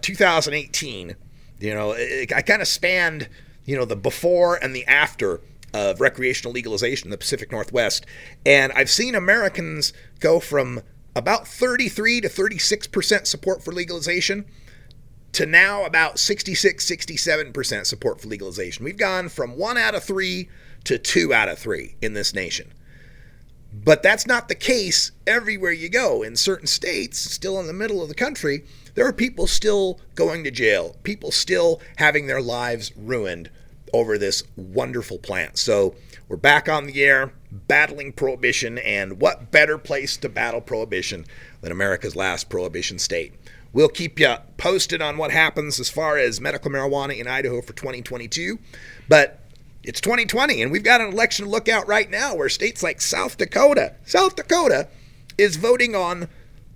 2018, I kind of spanned the before and the after of recreational legalization in the Pacific Northwest. And I've seen Americans go from about 33 to 36% support for legalization to now about 66, 67% support for legalization. We've gone from 1 out of 3 to 2 out of 3 in this nation. But that's not the case everywhere you go. In certain states, still in the middle of the country, there are people still going to jail, people still having their lives ruined over this wonderful plant. So we're back on the air, battling prohibition, and what better place to battle prohibition than America's last prohibition state. We'll keep you posted on what happens as far as medical marijuana in Idaho for 2022, but it's 2020, and we've got an election to look out right now where states like South Dakota is voting on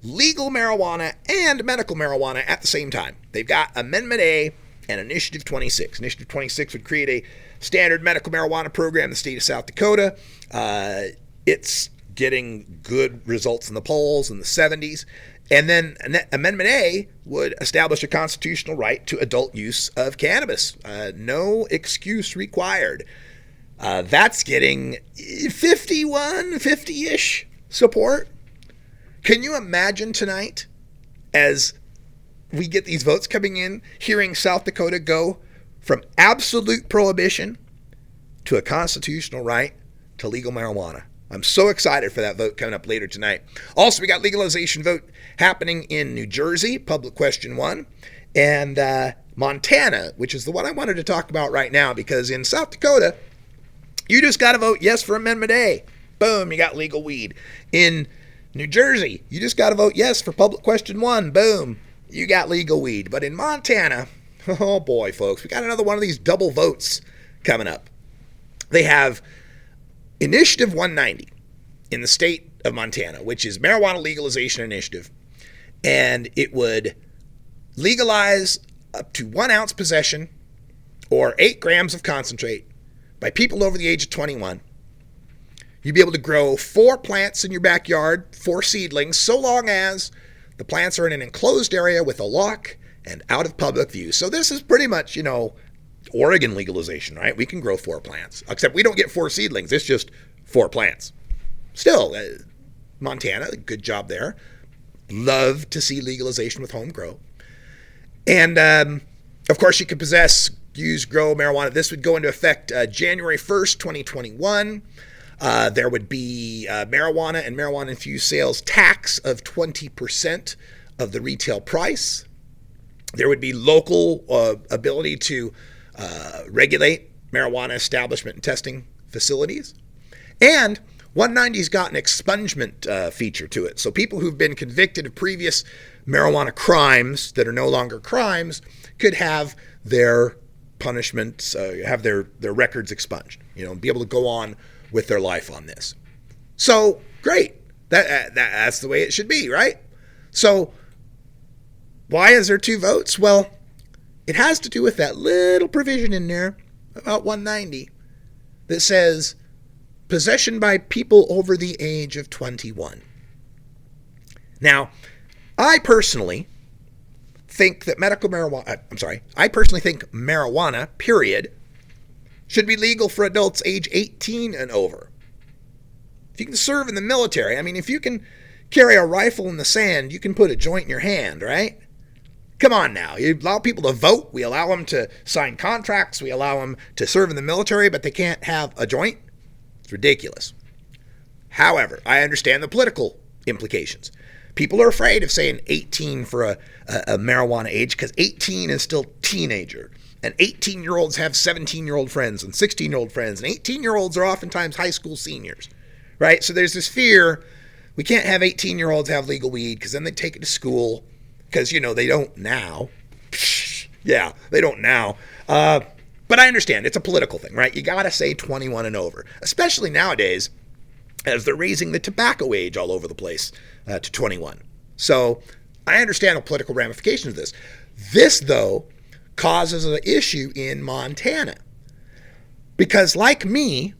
legal marijuana and medical marijuana at the same time. They've got Amendment A and Initiative 26. Initiative 26 would create a standard medical marijuana program in the state of South Dakota. It's getting good results in the polls in the 70s. And then Amendment A would establish a constitutional right to adult use of cannabis. No excuse required. That's getting 50-ish support. Can you imagine tonight, as we get these votes coming in, hearing South Dakota go from absolute prohibition to a constitutional right to legal marijuana? I'm so excited for that vote coming up later tonight. Also, we got legalization vote happening in New Jersey, public question 1, and Montana, which is the one I wanted to talk about right now, because in South Dakota, you just got to vote yes for Amendment A. Boom, you got legal weed. In New Jersey, you just got to vote yes for public question 1. Boom, you got legal weed. But in Montana, oh boy, folks, we got another one of these double votes coming up. They have Initiative 190 in the state of Montana, which is marijuana legalization initiative, and it would legalize up to 1 ounce possession or 8 grams of concentrate by people over the age of 21. You'd be able to grow 4 plants in your backyard, 4 seedlings, so long as the plants are in an enclosed area with a lock and out of public view. So this is pretty much, Oregon legalization, right? We can grow 4 plants, except we don't get 4 seedlings. It's just 4 plants. Still, Montana, good job there. Love to see legalization with home grow. And, of course, you can possess, use, grow marijuana. This would go into effect January 1st, 2021. There would be marijuana and marijuana-infused sales tax of 20% of the retail price. There would be local ability to regulate marijuana establishment and testing facilities. And 190's got an expungement feature to it. So people who've been convicted of previous marijuana crimes that are no longer crimes could have their punishments, have their records expunged, be able to go on with their life on this. So great. That's the way it should be, right? So why is there 2 votes? Well, it has to do with that little provision in there about 190 that says possession by people over the age of 21. Now, I personally think that marijuana, period, should be legal for adults age 18 and over. If you can serve in the military, if you can carry a rifle in the sand, you can put a joint in your hand, right? Come on now. You allow people to vote. We allow them to sign contracts. We allow them to serve in the military, but they can't have a joint. It's ridiculous. However, I understand the political implications. People are afraid of saying 18 for a marijuana age because 18 is still teenager. And 18-year-olds have 17-year-old friends and 16-year-old friends. And 18-year-olds are oftentimes high school seniors, right? So there's this fear we can't have 18-year-olds have legal weed because then they take it to school because, they don't now. Yeah, they don't now. But I understand. It's a political thing, right? You got to say 21 and over, especially nowadays as they're raising the tobacco age all over the place to 21. So I understand the political ramifications of this. This, though, causes an issue in Montana because, like me,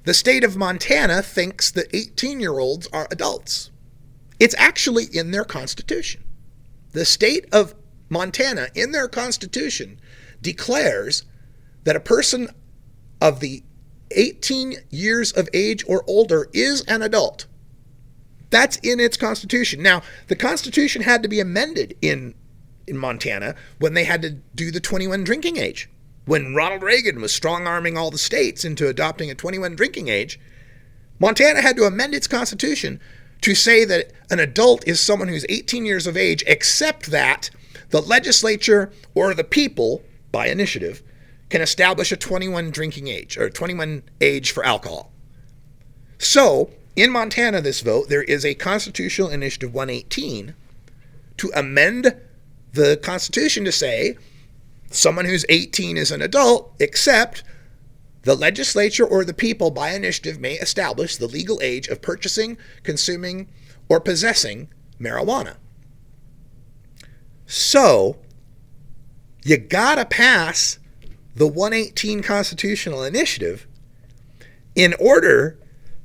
the state of Montana thinks that 18-year-olds are adults. It's actually in their constitution. The state of Montana, in their constitution, declares that a person of the 18 years of age or older is an adult. That's in its constitution. Now, the constitution had to be amended in Montana when they had to do the 21 drinking age. When Ronald Reagan was strong-arming all the states into adopting a 21 drinking age, Montana had to amend its constitution to say that an adult is someone who's 18 years of age, except that the legislature or the people, by initiative, can establish a 21 drinking age or 21 age for alcohol. So, in Montana, this vote, there is a constitutional initiative 118 to amend the Constitution to say someone who's 18 is an adult, except the legislature or the people by initiative may establish the legal age of purchasing, consuming, or possessing marijuana. So, you gotta pass the 118 constitutional initiative in order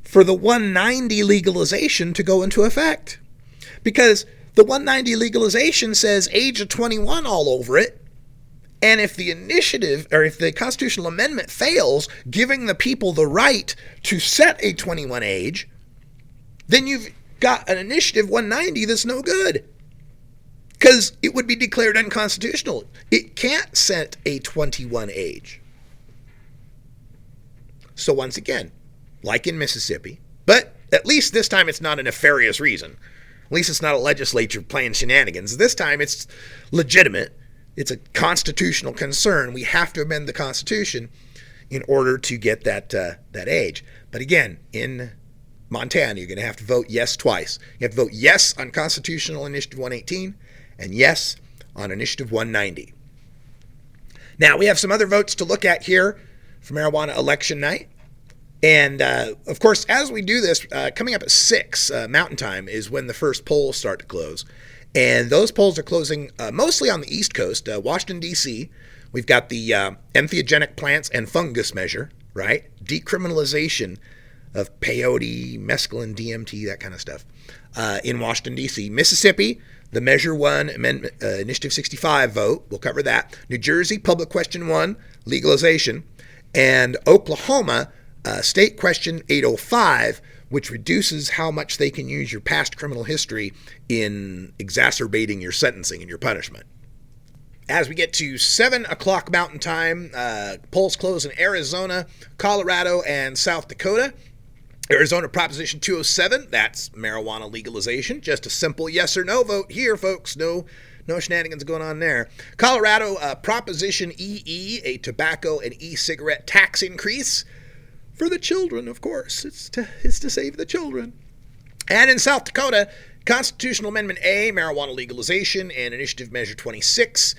for the 190 legalization to go into effect. Because the 190 legalization says age of 21 all over it. And if the initiative, or if the constitutional amendment fails, giving the people the right to set a 21 age, then you've got an initiative 190 that's no good. Because it would be declared unconstitutional. It can't set a 21 age. So once again, like in Mississippi, but At least this time it's not a nefarious reason. At least it's not a legislature playing shenanigans. This time it's legitimate. It's a constitutional concern. We have to amend the Constitution in order to get that age. But again, in Montana, you're going to have to vote yes twice. You have to vote yes on Constitutional Initiative 118 and yes on Initiative 190. Now, we have some other votes to look at here for marijuana election night. And, of course, as we do this, coming up at 6 Mountain Time is when the first polls start to close. And those polls are closing mostly on the East Coast, Washington, D.C. We've got the entheogenic plants and fungus measure, right? Decriminalization of peyote, mescaline, DMT, that kind of stuff in Washington, D.C. Mississippi, the Measure 1 Amendment, Initiative 65 vote. We'll cover that. New Jersey, Public Question 1, legalization. And Oklahoma, State Question 805, which reduces how much they can use your past criminal history in exacerbating your sentencing and your punishment. As we get to 7 o'clock Mountain Time, polls close in Arizona, Colorado, and South Dakota. Arizona Proposition 207, that's marijuana legalization. Just a simple yes or no vote here, folks. No shenanigans going on there. Colorado, Proposition EE, a tobacco and e-cigarette tax increase. For the children, of course. It's to save the children. And in South Dakota, Constitutional Amendment A, marijuana legalization, and Initiative Measure 26,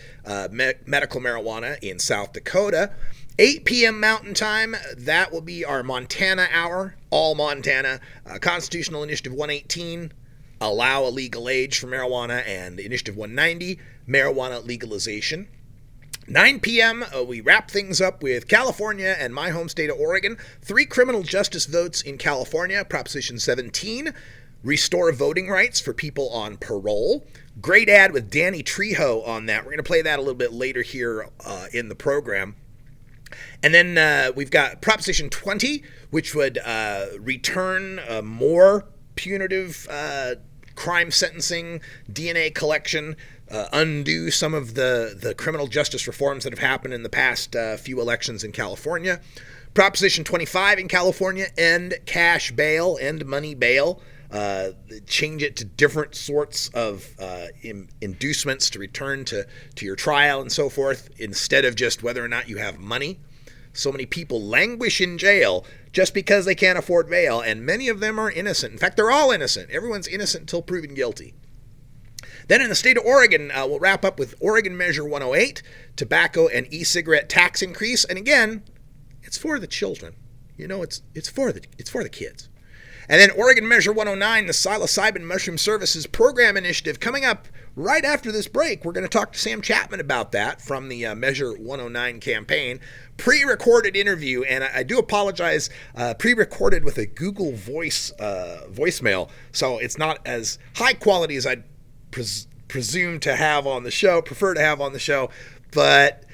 medical marijuana in South Dakota. 8 p.m. Mountain Time, that will be our Montana hour, all Montana. Constitutional Initiative 118, allow a legal age for marijuana, and Initiative 190, marijuana legalization. 9 p.m., we wrap things up with California and my home state of Oregon. 3 criminal justice votes in California. Proposition 17, restore voting rights for people on parole. Great ad with Danny Trejo on that. We're going to play that a little bit later here in the program. And then we've got Proposition 20, which would return more punitive crime sentencing, DNA collection, undo some of the criminal justice reforms that have happened in the past few elections in California. Proposition 25 in California, end cash bail, end money bail. Change it to different sorts of inducements to return to your trial and so forth, instead of just whether or not you have money. So many people languish in jail just because they can't afford bail, and many of them are innocent. In fact, they're all innocent. Everyone's innocent until proven guilty. Then in the state of Oregon, we'll wrap up with Oregon Measure 108, tobacco and e-cigarette tax increase. And again, it's for the children. You know, it's for the kids. And then Oregon Measure 109, the psilocybin mushroom services program initiative, coming up right after this break. We're going to talk to Sam Chapman about that from the Measure 109 campaign. Pre-recorded interview, and I do apologize, pre-recorded with a Google Voice voicemail, so it's not as high quality as I'd prefer to have on the show, but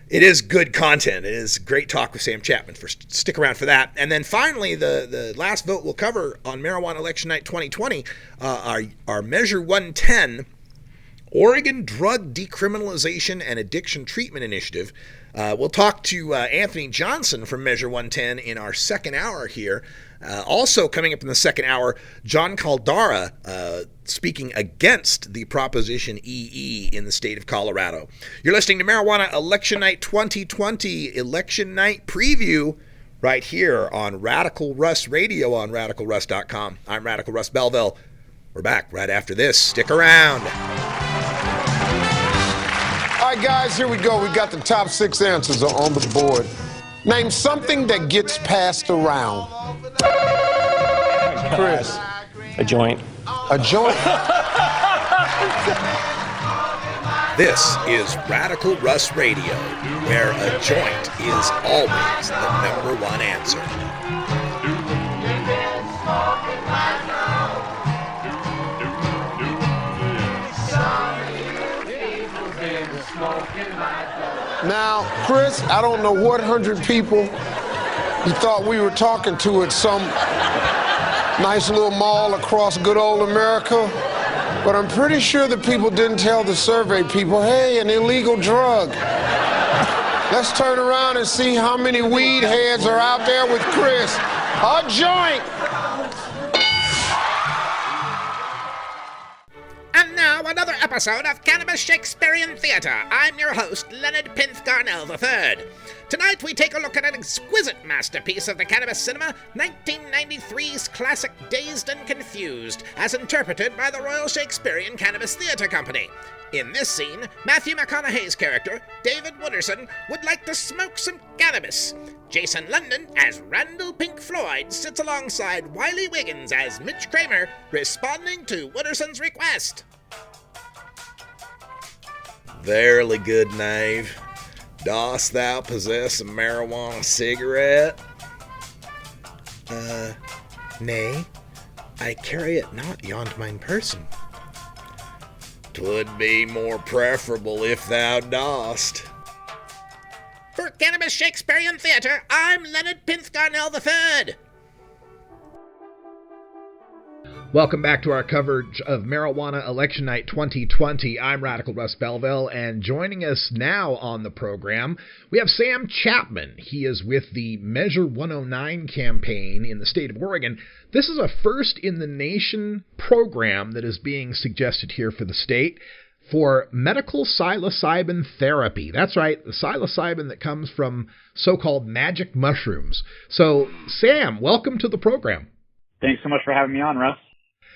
it is good content. It is great talk with Sam Chapman. Stick around for that. And then finally, the last vote we'll cover on Marijuana Election Night 2020, our Measure 110, Oregon Drug Decriminalization and Addiction Treatment Initiative. We'll talk to Anthony Johnson from Measure 110 in our second hour here. Also coming up in the second hour, John Caldara speaking against the Proposition EE in the state of Colorado. You're listening to Marijuana Election Night 2020 Election Night Preview right here on Radical Russ Radio on RadicalRuss.com. I'm Radical Russ Belville. We're back right after this. Stick around.
All right, guys, here we go. We got the top 6 answers on the board. Name something that gets passed around. Chris.
A joint.
A joint?
This is Radical Russ Radio, where a joint is always the number one answer.
Now, Chris, I don't know what 100 people you thought we were talking to at some nice little mall across good old America, but I'm pretty sure the people didn't tell the survey people, hey, an illegal drug. Let's turn around and see how many weed heads are out there with Chris. A joint.
episode of Cannabis Shakespearean Theatre. I'm your host, Leonard Pinth Garnell III. Tonight we take a look at an exquisite masterpiece of the cannabis cinema, 1993's classic Dazed and Confused, as interpreted by the Royal Shakespearean Cannabis Theatre Company. In this scene, Matthew McConaughey's character, David Wooderson, would like to smoke some cannabis. Jason London, as Randall Pink Floyd, sits alongside Wiley Wiggins as Mitch Kramer, responding to Wooderson's request.
Verily, good knave, dost thou possess a marijuana cigarette?
Nay, I carry it not yond mine person.
'Twould be more preferable if thou dost.
For Cannabis Shakespearean Theatre, I'm Leonard Pinth Garnell III.
Welcome back to our coverage of Marijuana Election Night 2020. I'm Radical Russ Belville, and joining us now on the program, we have Sam Chapman. He is with the Measure 109 campaign in the state of Oregon. This is a first-in-the-nation program that is being suggested here for the state for medical psilocybin therapy. That's right, the psilocybin that comes from so-called magic mushrooms. So, Sam, welcome to the program.
Thanks so much for having me on, Russ.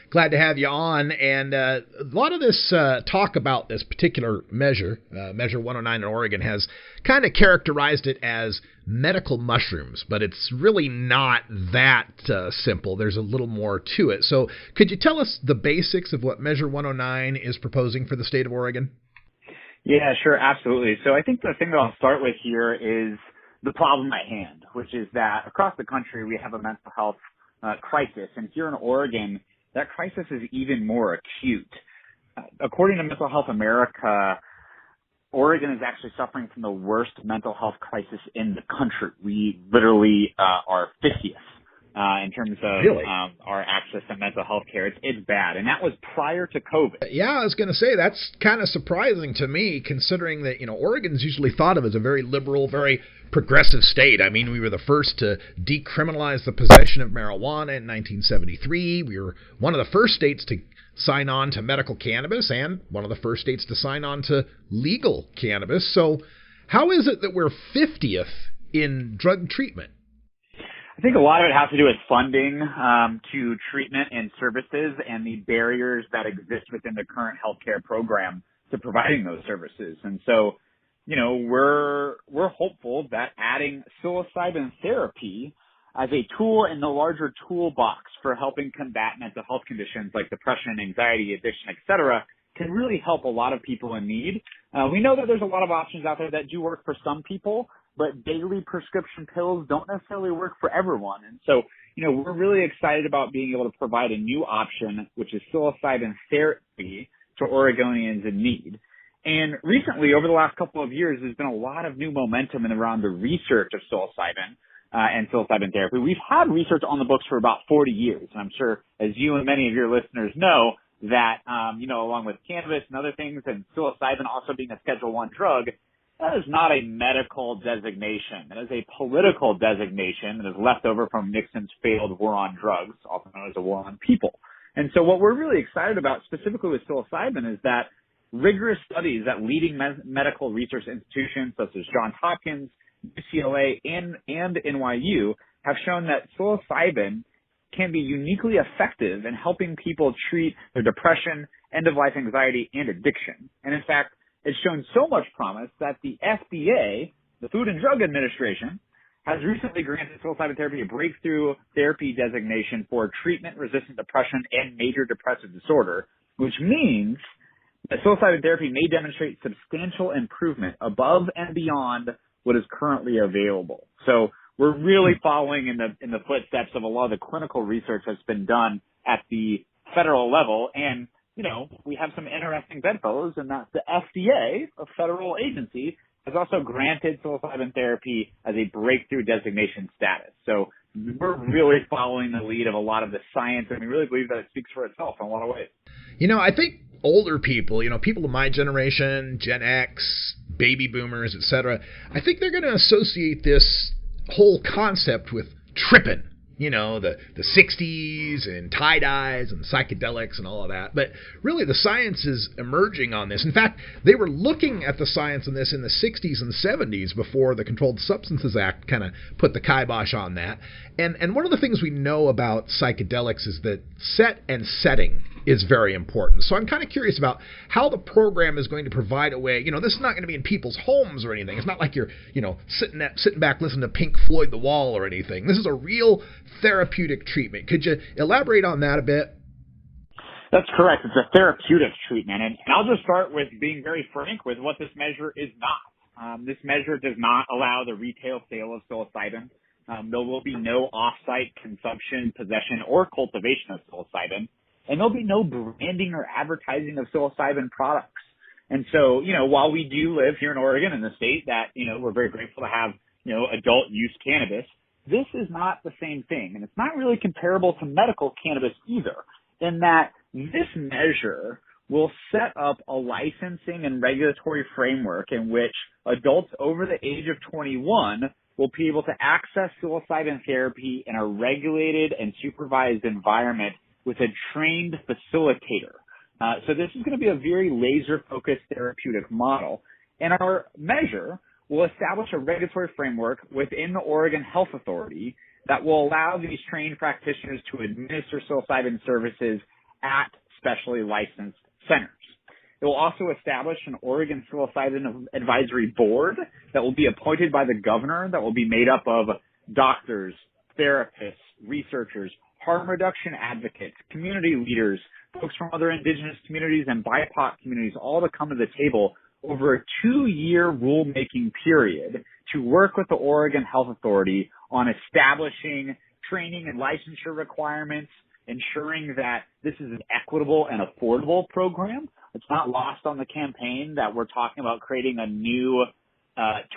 Glad to have you on, and a lot of this talk about this particular measure, Measure 109 in Oregon, has kind of characterized it as medical mushrooms, but it's really not that simple. There's a little more to it. So could you tell us the basics of what Measure 109 is proposing for the state of Oregon?
Yeah, sure, absolutely. So I think the thing that I'll start with here is the problem at hand, which is that across the country we have a mental health crisis, and here in Oregon, that crisis is even more acute. According to Mental Health America, Oregon is actually suffering from the worst mental health crisis in the country. We literally are 50th in terms of our access to mental health care. It's bad, and that was prior to COVID.
Yeah, I was going to say, that's kind of surprising to me, considering that, Oregon's usually thought of as a very liberal, very progressive state. I mean, we were the first to decriminalize the possession of marijuana in 1973. We were one of the first states to sign on to medical cannabis and one of the first states to sign on to legal cannabis. So how is it that we're 50th in drug treatment?
I think a lot of it has to do with funding to treatment and services and the barriers that exist within the current healthcare program to providing those services. And so, we're hopeful that adding psilocybin therapy as a tool in the larger toolbox for helping combat mental health conditions like depression, anxiety, addiction, etc., can really help a lot of people in need. We know that there's a lot of options out there that do work for some people, but daily prescription pills don't necessarily work for everyone. And so, we're really excited about being able to provide a new option, which is psilocybin therapy to Oregonians in need. And recently, over the last couple of years, there's been a lot of new momentum in around the research of psilocybin and psilocybin therapy. We've had research on the books for about 40 years. And I'm sure, as you and many of your listeners know, that, along with cannabis and other things, and psilocybin also being a Schedule I drug, that is not a medical designation. It is a political designation that is left over from Nixon's failed war on drugs, also known as a war on people. And so what we're really excited about specifically with psilocybin is that rigorous studies at leading medical research institutions such as Johns Hopkins, UCLA, and NYU have shown that psilocybin can be uniquely effective in helping people treat their depression, end-of-life anxiety, and addiction. And in fact, it's shown so much promise that the FDA, the Food and Drug Administration, has recently granted psilocybin therapy a breakthrough therapy designation for treatment-resistant depression and major depressive disorder, which means that psilocybin therapy may demonstrate substantial improvement above and beyond what is currently available. So we're really following in the footsteps of a lot of the clinical research that's been done at the federal level. And, we have some interesting bedfellows in that the FDA, a federal agency, has also granted psilocybin therapy as a breakthrough designation status. So we're really following the lead of a lot of the science, and we really believe that it speaks for itself in a lot of ways.
I think older people, people of my generation, Gen X, baby boomers, etc., I think they're going to associate this whole concept with tripping. the 60s and tie-dyes and psychedelics and all of that. But really the science is emerging on this. In fact, they were looking at the science on this in the 60s and 70s before the Controlled Substances Act kind of put the kibosh on that. And one of the things we know about psychedelics is that set and setting is very important. So I'm kind of curious about how the program is going to provide a way. This is not going to be in people's homes or anything. It's not like you're, sitting back listening to Pink Floyd The Wall or anything. This is a real therapeutic treatment. Could you elaborate on that a bit?
That's correct. It's a therapeutic treatment. And I'll just start with being very frank with what this measure is not. This measure does not allow the retail sale of psilocybin. There will be no off-site consumption, possession, or cultivation of psilocybin. And there'll be no branding or advertising of psilocybin products. And so, while we do live here in Oregon, in the state that, we're very grateful to have, adult use cannabis, this is not the same thing. And it's not really comparable to medical cannabis either, in that this measure will set up a licensing and regulatory framework in which adults over the age of 21 will be able to access psilocybin therapy in a regulated and supervised environment with a trained facilitator. So this is going to be a very laser-focused therapeutic model. And our measure will establish a regulatory framework within the Oregon Health Authority that will allow these trained practitioners to administer psilocybin services at specially licensed centers. It will also establish an Oregon Psilocybin Advisory Board that will be appointed by the governor, that will be made up of doctors, therapists, researchers, harm reduction advocates, community leaders, folks from other indigenous communities and BIPOC communities, all to come to the table over a 2-year rulemaking period to work with the Oregon Health Authority on establishing training and licensure requirements, ensuring that this is an equitable and affordable program. It's not lost on the campaign that we're talking about creating a new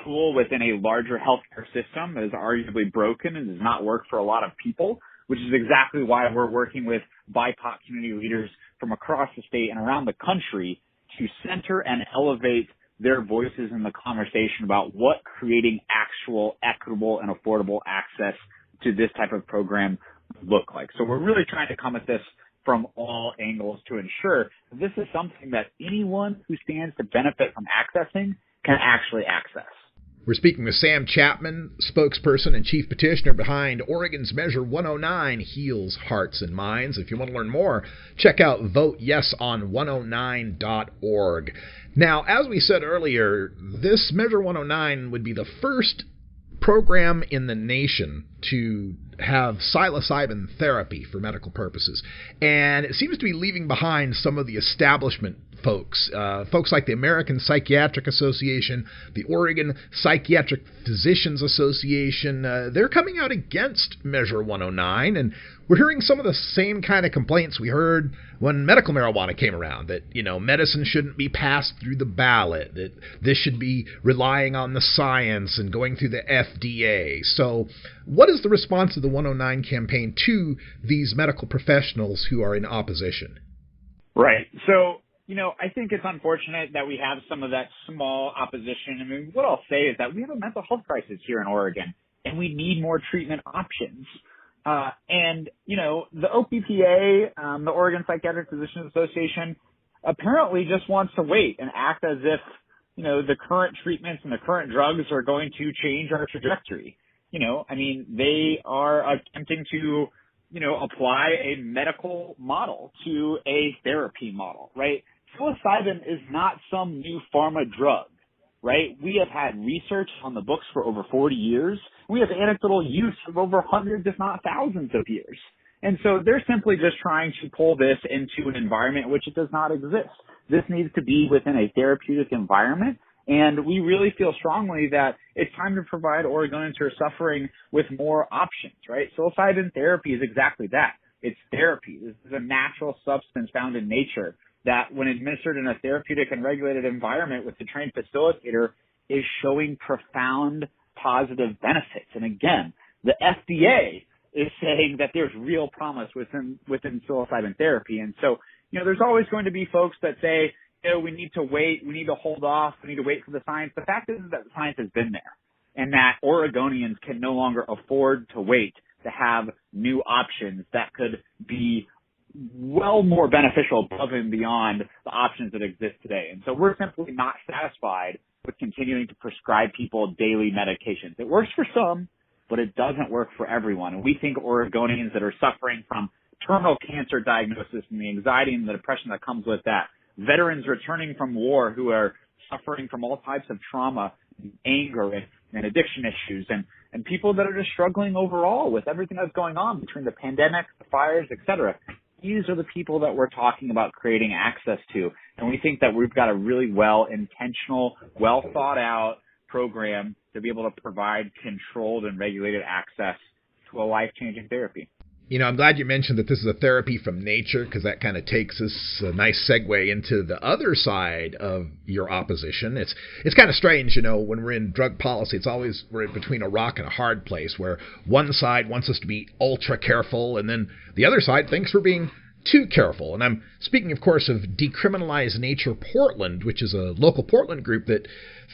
tool within a larger healthcare system that is arguably broken and does not work for a lot of people, which is exactly why we're working with BIPOC community leaders from across the state and around the country to center and elevate their voices in the conversation about what creating actual equitable and affordable access to this type of program look like. So we're really trying to come at this from all angles to ensure that this is something that anyone who stands to benefit from accessing can actually access.
We're speaking with Sam Chapman, spokesperson and chief petitioner behind Oregon's Measure 109, Heals Hearts and Minds. If you want to learn more, check out voteyeson109.org. Now, as we said earlier, this Measure 109 would be the first program in the nation to have psilocybin therapy for medical purposes. And it seems to be leaving behind some of the establishment folks like the American Psychiatric Association, the Oregon Psychiatric Physicians Association. They're coming out against Measure 109, and we're hearing some of the same kind of complaints we heard when medical marijuana came around, that, medicine shouldn't be passed through the ballot, that this should be relying on the science and going through the FDA. So what is the response of the 109 campaign to these medical professionals who are in opposition?
Right. So, I think it's unfortunate that we have some of that small opposition. I mean, what I'll say is that we have a mental health crisis here in Oregon, and we need more treatment options. The OPPA, the Oregon Psychiatric Physicians Association, apparently just wants to wait and act as if, the current treatments and the current drugs are going to change our trajectory. They are attempting to, apply a medical model to a therapy model, right? Psilocybin is not some new pharma drug, right? We have had research on the books for over 40 years. We have anecdotal use for over hundreds, if not thousands of years. And so they're simply just trying to pull this into an environment in which it does not exist. This needs to be within a therapeutic environment. And we really feel strongly that it's time to provide Oregonians who are suffering with more options, right? Psilocybin therapy is exactly that. It's therapy. This is a natural substance found in nature that, when administered in a therapeutic and regulated environment with a trained facilitator, is showing profound positive benefits. And again, the FDA is saying that there's real promise within psilocybin therapy. And so, there's always going to be folks that say, we need to wait, we need to hold off, we need to wait for the science. The fact is that the science has been there, and that Oregonians can no longer afford to wait, to have new options that could be well more beneficial above and beyond the options that exist today. And so we're simply not satisfied with continuing to prescribe people daily medications. It works for some, but it doesn't work for everyone. And we think Oregonians that are suffering from terminal cancer diagnosis and the anxiety and the depression that comes with that, veterans returning from war who are suffering from all types of trauma, and anger, and addiction issues, and people that are just struggling overall with everything that's going on between the pandemic, the fires, etc. These are the people that we're talking about creating access to. And we think that we've got a really well-intentional, well-thought-out program to be able to provide controlled and regulated access to a life-changing therapy.
You know, I'm glad you mentioned that this is a therapy from nature, because that kind of takes us a nice segue into the other side of your opposition. It's kind of strange, you know, when we're in drug policy, it's always we're between a rock and a hard place, where one side wants us to be ultra careful, and then the other side thinks we're being too careful. And I'm speaking, of course, of Decriminalized Nature Portland, which is a local Portland group that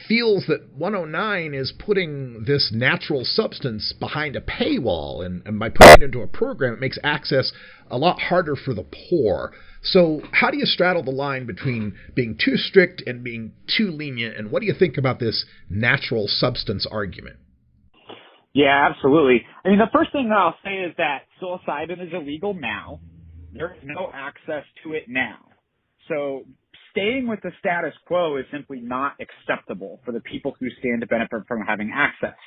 feels that 109 is putting this natural substance behind a paywall, and by putting it into a program, it makes access a lot harder for the poor. So how do you straddle the line between being too strict and being too lenient, and what do you think about this natural substance argument?
Yeah, absolutely. I mean, the first thing that I'll say is that psilocybin is illegal now. There's no access to it now. So staying with the status quo is simply not acceptable for the people who stand to benefit from having access.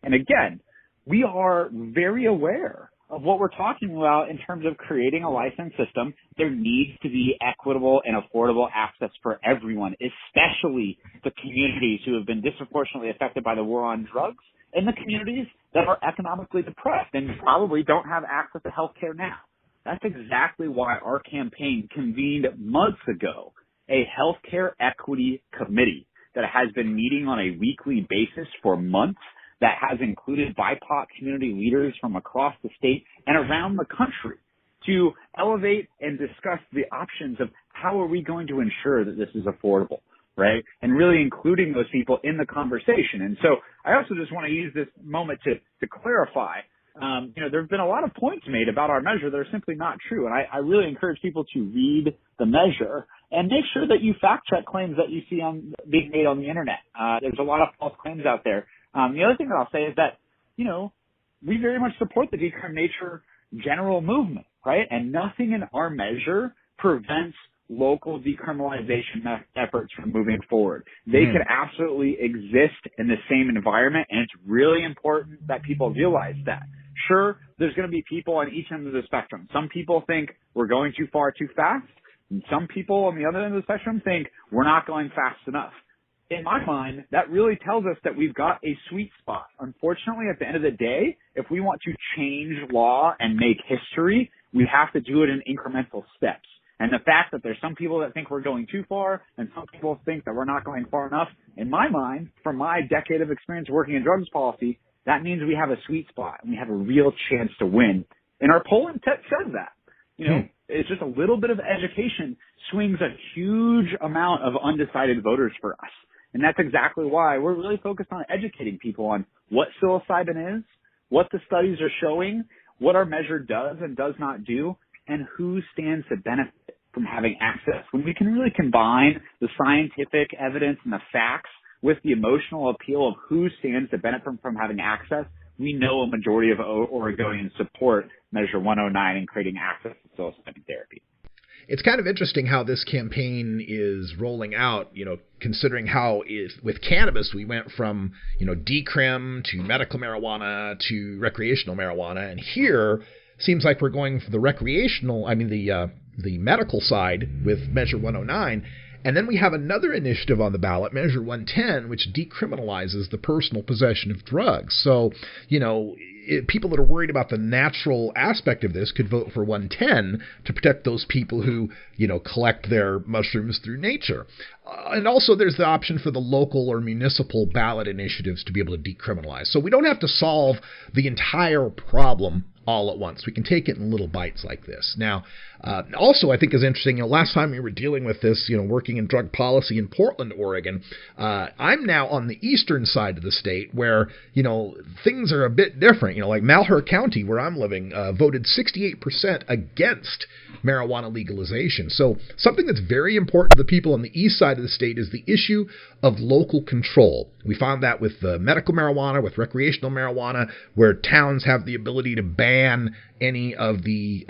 And again, we are very aware of what we're talking about in terms of creating a licensed system. There needs to be equitable and affordable access for everyone, especially the communities who have been disproportionately affected by the war on drugs, and the communities that are economically depressed and probably don't have access to health care now. That's exactly why our campaign convened months ago a healthcare equity committee that has been meeting on a weekly basis for months, that has included BIPOC community leaders from across the state and around the country to elevate and discuss the options of how are we going to ensure that this is affordable, right? And really including those people in the conversation. And so I also just want to use this moment to clarify. There have been a lot of points made about our measure that are simply not true. And I really encourage people to read the measure and make sure that you fact check claims that you see being made on the internet. There's a lot of false claims out there. The other thing that I'll say is that, we very much support the Decrim Nature general movement, right? And nothing in our measure prevents local decriminalization efforts from moving forward. They could absolutely exist in the same environment, and it's really important that people realize that. Sure, there's going to be people on each end of the spectrum. Some people think we're going too far too fast, and some people on the other end of the spectrum think we're not going fast enough. In my mind, that really tells us that we've got a sweet spot. Unfortunately, at the end of the day, if we want to change law and make history, we have to do it in incremental steps. And the fact that there's some people that think we're going too far and some people think that we're not going far enough, in my mind, from my decade of experience working in drugs policy, that means we have a sweet spot and we have a real chance to win. And our polling says that. It's just a little bit of education swings a huge amount of undecided voters for us. And that's exactly why we're really focused on educating people on what psilocybin is, what the studies are showing, what our measure does and does not do, and who stands to benefit from having access. When we can really combine the scientific evidence and the facts with the emotional appeal of who stands to benefit from having access, we know a majority of Oregonians support Measure 109 in creating access to psilocybin therapy.
It's kind of interesting how this campaign is rolling out, considering how with cannabis we went from, decrim to medical marijuana to recreational marijuana. And here seems like we're going for the the medical side with Measure 109. And then we have another initiative on the ballot, Measure 110, which decriminalizes the personal possession of drugs. So, people that are worried about the natural aspect of this could vote for 110 to protect those people who, collect their mushrooms through nature. And also there's the option for the local or municipal ballot initiatives to be able to decriminalize. So we don't have to solve the entire problem all at once. We can take it in little bites like this. Now, also I think is interesting, last time we were dealing with this, working in drug policy in Portland, Oregon, I'm now on the eastern side of the state where, things are a bit different. Like Malheur County, where I'm living, voted 68% against marijuana legalization. So something that's very important to the people on the east side of the state is the issue of local control. We found that with medical marijuana, with recreational marijuana, where towns have the ability to ban any of the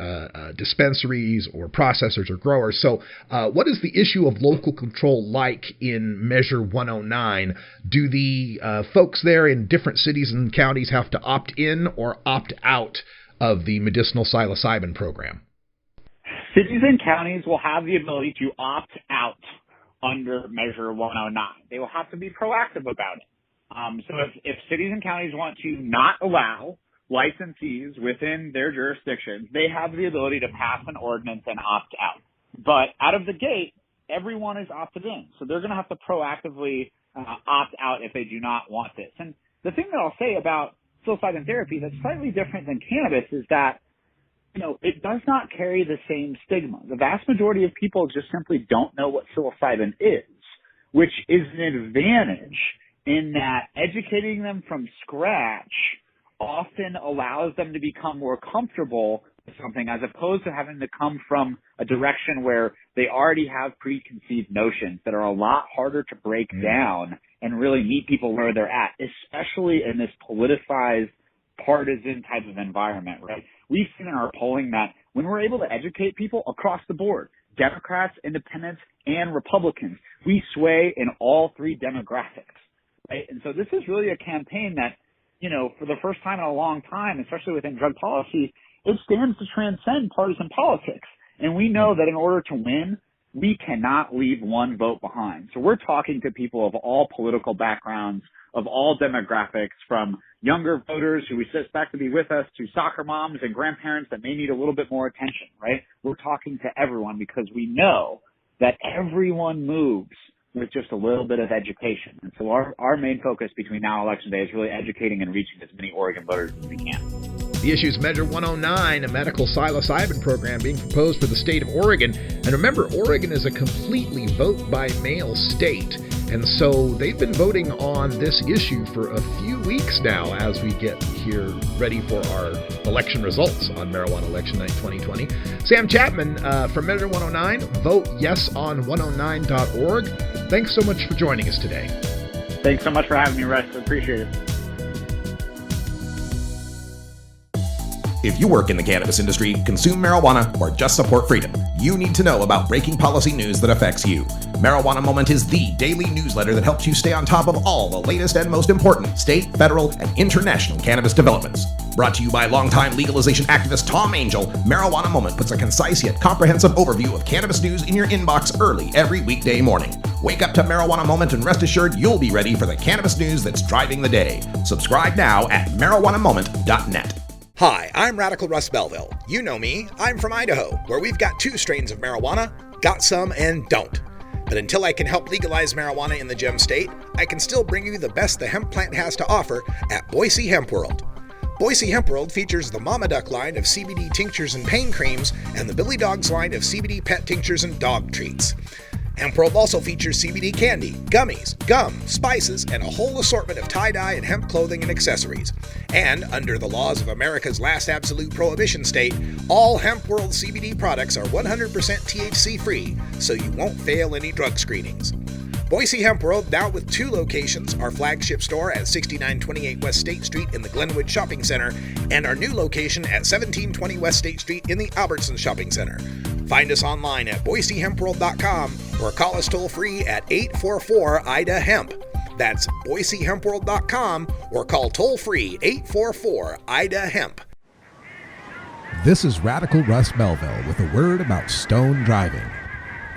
dispensaries or processors or growers. So what is the issue of local control like in Measure 109? Do the folks there in different cities and counties have to opt in or opt out of the medicinal psilocybin program?
Cities and counties will have the ability to opt out under Measure 109. They will have to be proactive about it. So if cities and counties want to not allow licensees within their jurisdictions, they have the ability to pass an ordinance and opt out. But out of the gate, everyone is opted in. So they're going to have to proactively opt out if they do not want this. And the thing that I'll say about psilocybin therapy that's slightly different than cannabis is that, it does not carry the same stigma. The vast majority of people just simply don't know what psilocybin is, which is an advantage in that educating them from scratch often allows them to become more comfortable with something as opposed to having to come from a direction where they already have preconceived notions that are a lot harder to break down and really meet people where they're at, especially in this politicized, partisan type of environment, right? We've seen in our polling that when we're able to educate people across the board, Democrats, independents, and Republicans, we sway in all three demographics, right? And so this is really a campaign that, for the first time in a long time, especially within drug policy, it stands to transcend partisan politics. And we know that in order to win, we cannot leave one vote behind. So we're talking to people of all political backgrounds, of all demographics, from younger voters who we suspect to be with us to soccer moms and grandparents that may need a little bit more attention, right? We're talking to everyone because we know that everyone moves with just a little bit of education. And so our main focus between now and Election Day is really educating and reaching as many Oregon voters as we can.
The issue is Measure 109, a medical psilocybin program being proposed for the state of Oregon. And remember, Oregon is a completely vote-by-mail state. And so they've been voting on this issue for a few weeks now as we get here ready for our election results on Marijuana Election Night 2020. Sam Chapman from Measure 109, vote yes on 109.org. Thanks so much for joining us today.
Thanks so much for having me, Russ. I appreciate it.
If you work in the cannabis industry, consume marijuana, or just support freedom, you need to know about breaking policy news that affects you. Marijuana Moment is the daily newsletter that helps you stay on top of all the latest and most important state, federal, and international cannabis developments. Brought to you by longtime legalization activist Tom Angel, Marijuana Moment puts a concise yet comprehensive overview of cannabis news in your inbox early every weekday morning. Wake up to Marijuana Moment and rest assured you'll be ready for the cannabis news that's driving the day. Subscribe now at marijuanamoment.net.
Hi, I'm Radical Russ Belville. You know me, I'm from Idaho, where we've got two strains of marijuana, got some and don't. But until I can help legalize marijuana in the Gem State, I can still bring you the best the hemp plant has to offer at Boise Hemp World. Boise Hemp World features the Mama Duck line of CBD tinctures and pain creams and the Billy Dogs line of CBD pet tinctures and dog treats. Hemp World also features CBD candy, gummies, gum, spices, and a whole assortment of tie-dye and hemp clothing and accessories. And under the laws of America's last absolute prohibition state, all Hemp World CBD products are 100% THC free, so you won't fail any drug screenings. Boise Hemp World, now with two locations, our flagship store at 6928 West State Street in the Glenwood Shopping Center, and our new location at 1720 West State Street in the Albertson Shopping Center. Find us online at boisehempworld.com or call us toll-free at 844-IDA-HEMP. That's boisehempworld.com or call toll-free 844-IDA-HEMP.
This is Radical Russ Belville with a word about stone driving.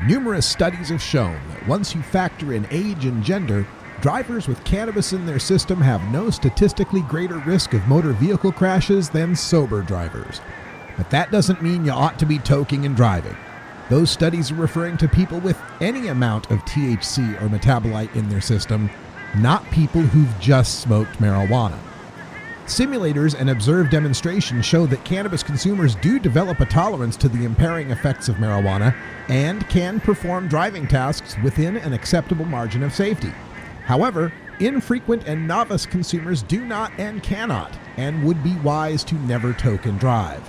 Numerous studies have shown that once you factor in age and gender, drivers with cannabis in their system have no statistically greater risk of motor vehicle crashes than sober drivers. But that doesn't mean you ought to be toking and driving. Those studies are referring to people with any amount of THC or metabolite in their system, not people who've just smoked marijuana. Simulators and observed demonstrations show that cannabis consumers do develop a tolerance to the impairing effects of marijuana and can perform driving tasks within an acceptable margin of safety. However, infrequent and novice consumers do not and cannot, and would be wise to never toke and drive.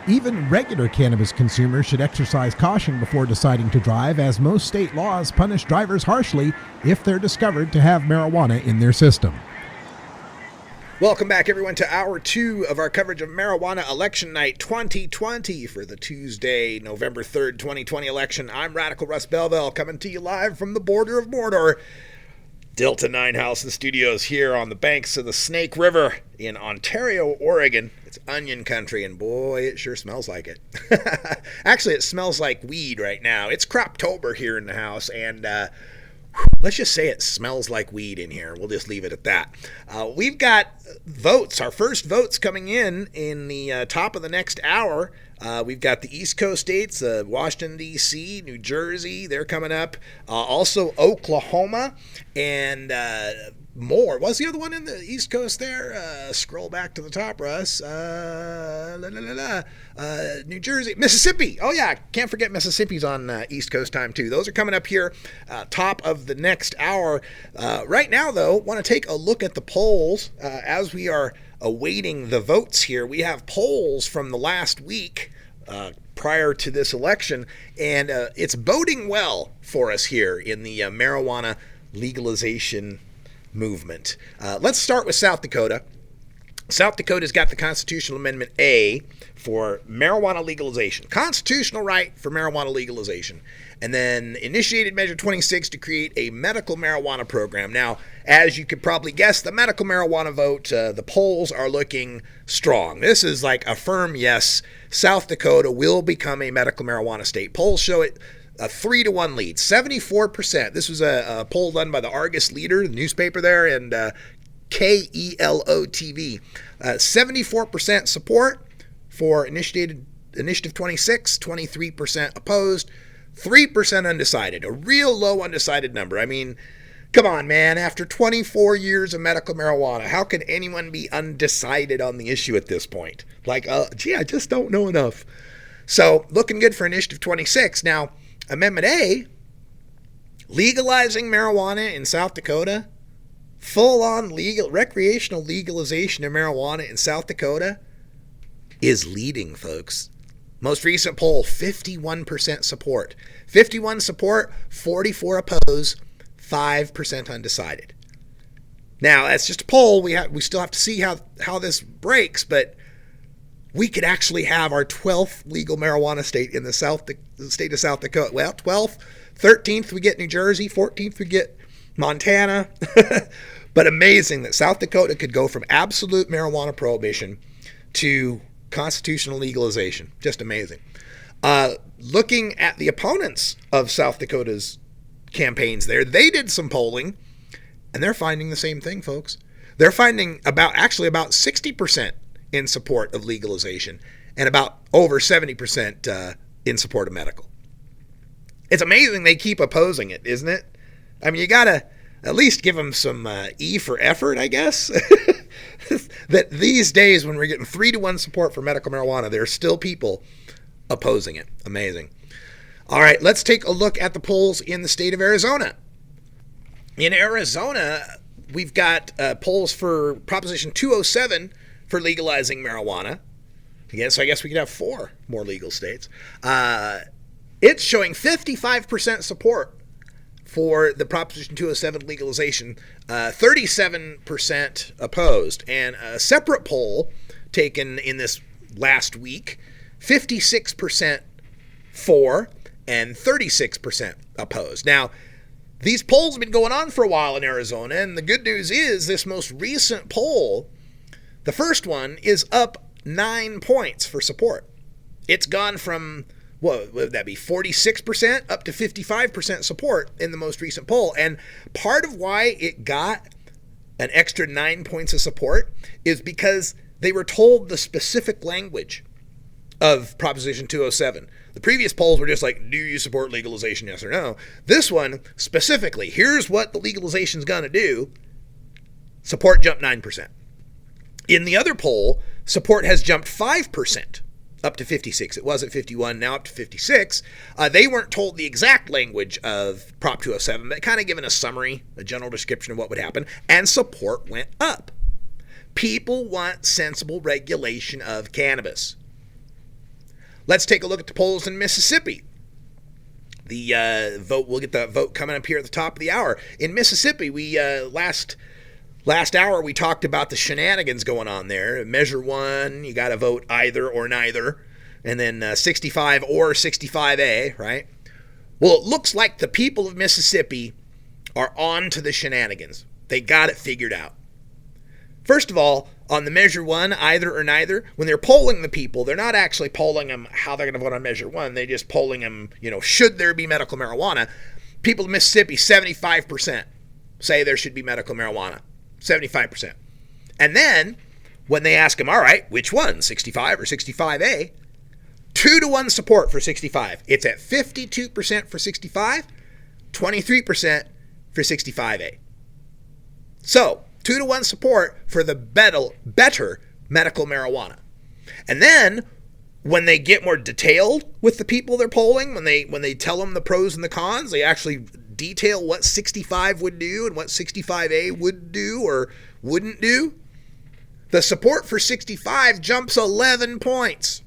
Even regular cannabis consumers should exercise caution before deciding to drive, as most state laws punish drivers harshly if they're discovered to have marijuana in their system.
Welcome back, everyone, to Hour 2 of our coverage of Marijuana Election Night 2020 for the Tuesday, November 3rd, 2020 election. I'm Radical Russ Belville, coming to you live from the border of Mordor. Delta 9 House and Studios here on the banks of the Snake River in Ontario, Oregon. It's onion country, and boy, it sure smells like it. Actually, it smells like weed right now. It's Croptober here in the house, and let's just say it smells like weed in here. We'll just leave it at that. We've got votes, our first votes coming in the top of the next hour. We've got the East Coast states, Washington, D.C., New Jersey, they're coming up. Also Oklahoma and more. What's the other one in the East Coast there? Scroll back to the top, Russ. New Jersey, Mississippi. Oh, yeah, can't forget Mississippi's on East Coast time, too. Those are coming up here top of the next hour. Right now, though, want to take a look at the polls as we are awaiting the votes here. We have polls from the last week prior to this election, and it's boding well for us here in the marijuana legalization movement. Let's start with South Dakota. South Dakota's got the Constitutional Amendment A for marijuana legalization. Constitutional right for marijuana legalization. And then initiated Measure 26 to create a medical marijuana program. Now, as you could probably guess, the medical marijuana vote, the polls are looking strong. This is like a firm yes. South Dakota will become a medical marijuana state. Polls show it a 3-1 lead, 74%. This was a poll done by the Argus Leader, the newspaper there, and KELO TV. 74% support for Initiative 26, 23% opposed, 3% undecided. A real low undecided number. I mean, come on, man. After 24 years of medical marijuana, how can anyone be undecided on the issue at this point? Like, gee, I just don't know enough. So, looking good for Initiative 26. Now, Amendment A, legalizing marijuana in South Dakota, full-on recreational legalization of marijuana in South Dakota is leading, folks. Most recent poll, 51% support. 51 support, 44 opposed, 5% undecided. Now, that's just a poll. We still have to see how this breaks, but we could actually have our 12th legal marijuana state in the state of South Dakota. Well, 12th, 13th we get New Jersey, 14th we get Montana. But amazing that South Dakota could go from absolute marijuana prohibition to constitutional legalization. Just amazing. Looking at the opponents of South Dakota's campaigns there, they did some polling, and they're finding the same thing, folks. They're finding about 60% in support of legalization and about over 70% in support of medical. It's amazing they keep opposing it, isn't it? I mean, you got to at least give them some E for effort, I guess. That these days, when we're getting 3-1 support for medical marijuana, there are still people opposing it. Amazing. All right, let's take a look at the polls in the state of Arizona. In Arizona, we've got polls for Proposition 207 for legalizing marijuana. Again, so I guess we could have 4 more legal states. It's showing 55% support for the Proposition 207 legalization, 37% opposed. And a separate poll taken in this last week, 56% for and 36% opposed. Now, these polls have been going on for a while in Arizona, and the good news is this most recent poll, the first one, is up 9 points for support. It's gone from, what would that be, 46% up to 55% support in the most recent poll. And part of why it got an extra 9 points of support is because they were told the specific language of Proposition 207. The previous polls were just like, do you support legalization, yes or no? This one, specifically, here's what the legalization is going to do. Support jumped 9%. In the other poll, support has jumped 5%, up to 56. It was at 51, now up to 56. They weren't told the exact language of Prop 207, but kind of given a summary, a general description of what would happen, and support went up. People want sensible regulation of cannabis. Let's take a look at the polls in Mississippi. The vote, we'll get the vote coming up here at the top of the hour. In Mississippi, we last hour we talked about the shenanigans going on there. Measure 1, you got to vote either or neither, and then 65 or 65A, right? Well, it looks like the people of Mississippi are on to the shenanigans. They got it figured out. First of all, on the Measure 1, either or neither, when they're polling the people, they're not actually polling them how they're going to vote on Measure 1. They're just polling them, should there be medical marijuana? People of Mississippi, 75% say there should be medical marijuana. 75%. And then, when they ask them, all right, which one, 65 or 65A? 2-to-1 support for 65. It's at 52% for 65, 23% for 65A. So, 2-to-1 support for the better medical marijuana. And then, when they get more detailed with the people they're polling, when they tell them the pros and the cons, they actually detail what 65 would do and what 65A would do or wouldn't do. The support for 65 jumps 11 points.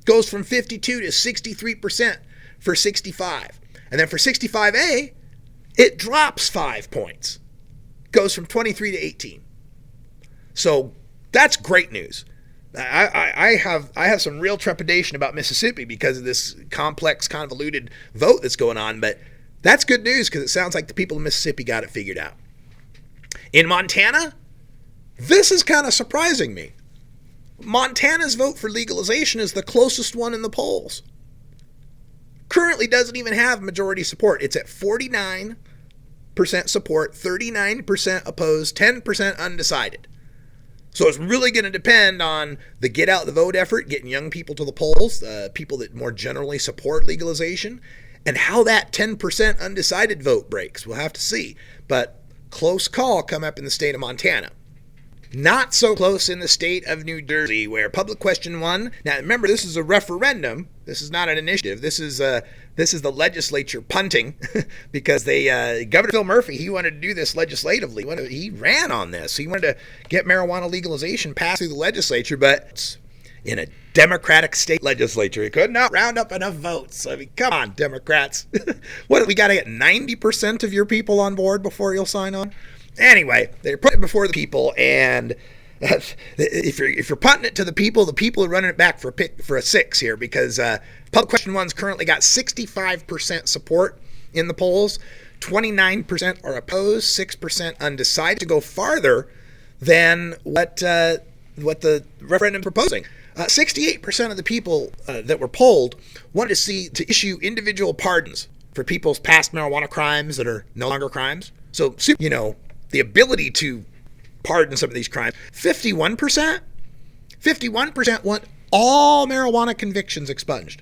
Goes from 52 to 63% for 65. And then for 65A, it drops 5 points. Goes from 23 to 18. So that's great news. I have some real trepidation about Mississippi because of this complex, convoluted vote that's going on, but that's good news because it sounds like the people of Mississippi got it figured out. In Montana, this is kind of surprising me. Montana's vote for legalization is the closest one in the polls. Currently doesn't even have majority support. It's at 49% support, 39% opposed, 10% undecided. So it's really going to depend on the get out the vote effort, getting young people to the polls, people that more generally support legalization, and how that 10% undecided vote breaks. We'll have to see. But close call come up in the state of Montana. Not so close in the state of New Jersey, where public question 1. Now remember, this is a referendum. This is not an initiative. This is the legislature punting because Governor Phil Murphy, he wanted to do this legislatively. He ran on this. He wanted to get marijuana legalization passed through the legislature, but in a Democratic state legislature, he could not round up enough votes. I mean, come on, Democrats. What, we got to get 90% of your people on board before you'll sign on? Anyway, they're putting it before the people, and if you're punting it to the people are running it back for a 6 here because public question 1's currently got 65% support in the polls, 29% are opposed, 6% undecided. To go farther than what the referendum proposing. 68% of the people that were polled wanted to issue individual pardons for people's past marijuana crimes that are no longer crimes. So, the ability to pardon some of these crimes. 51% want all marijuana convictions expunged.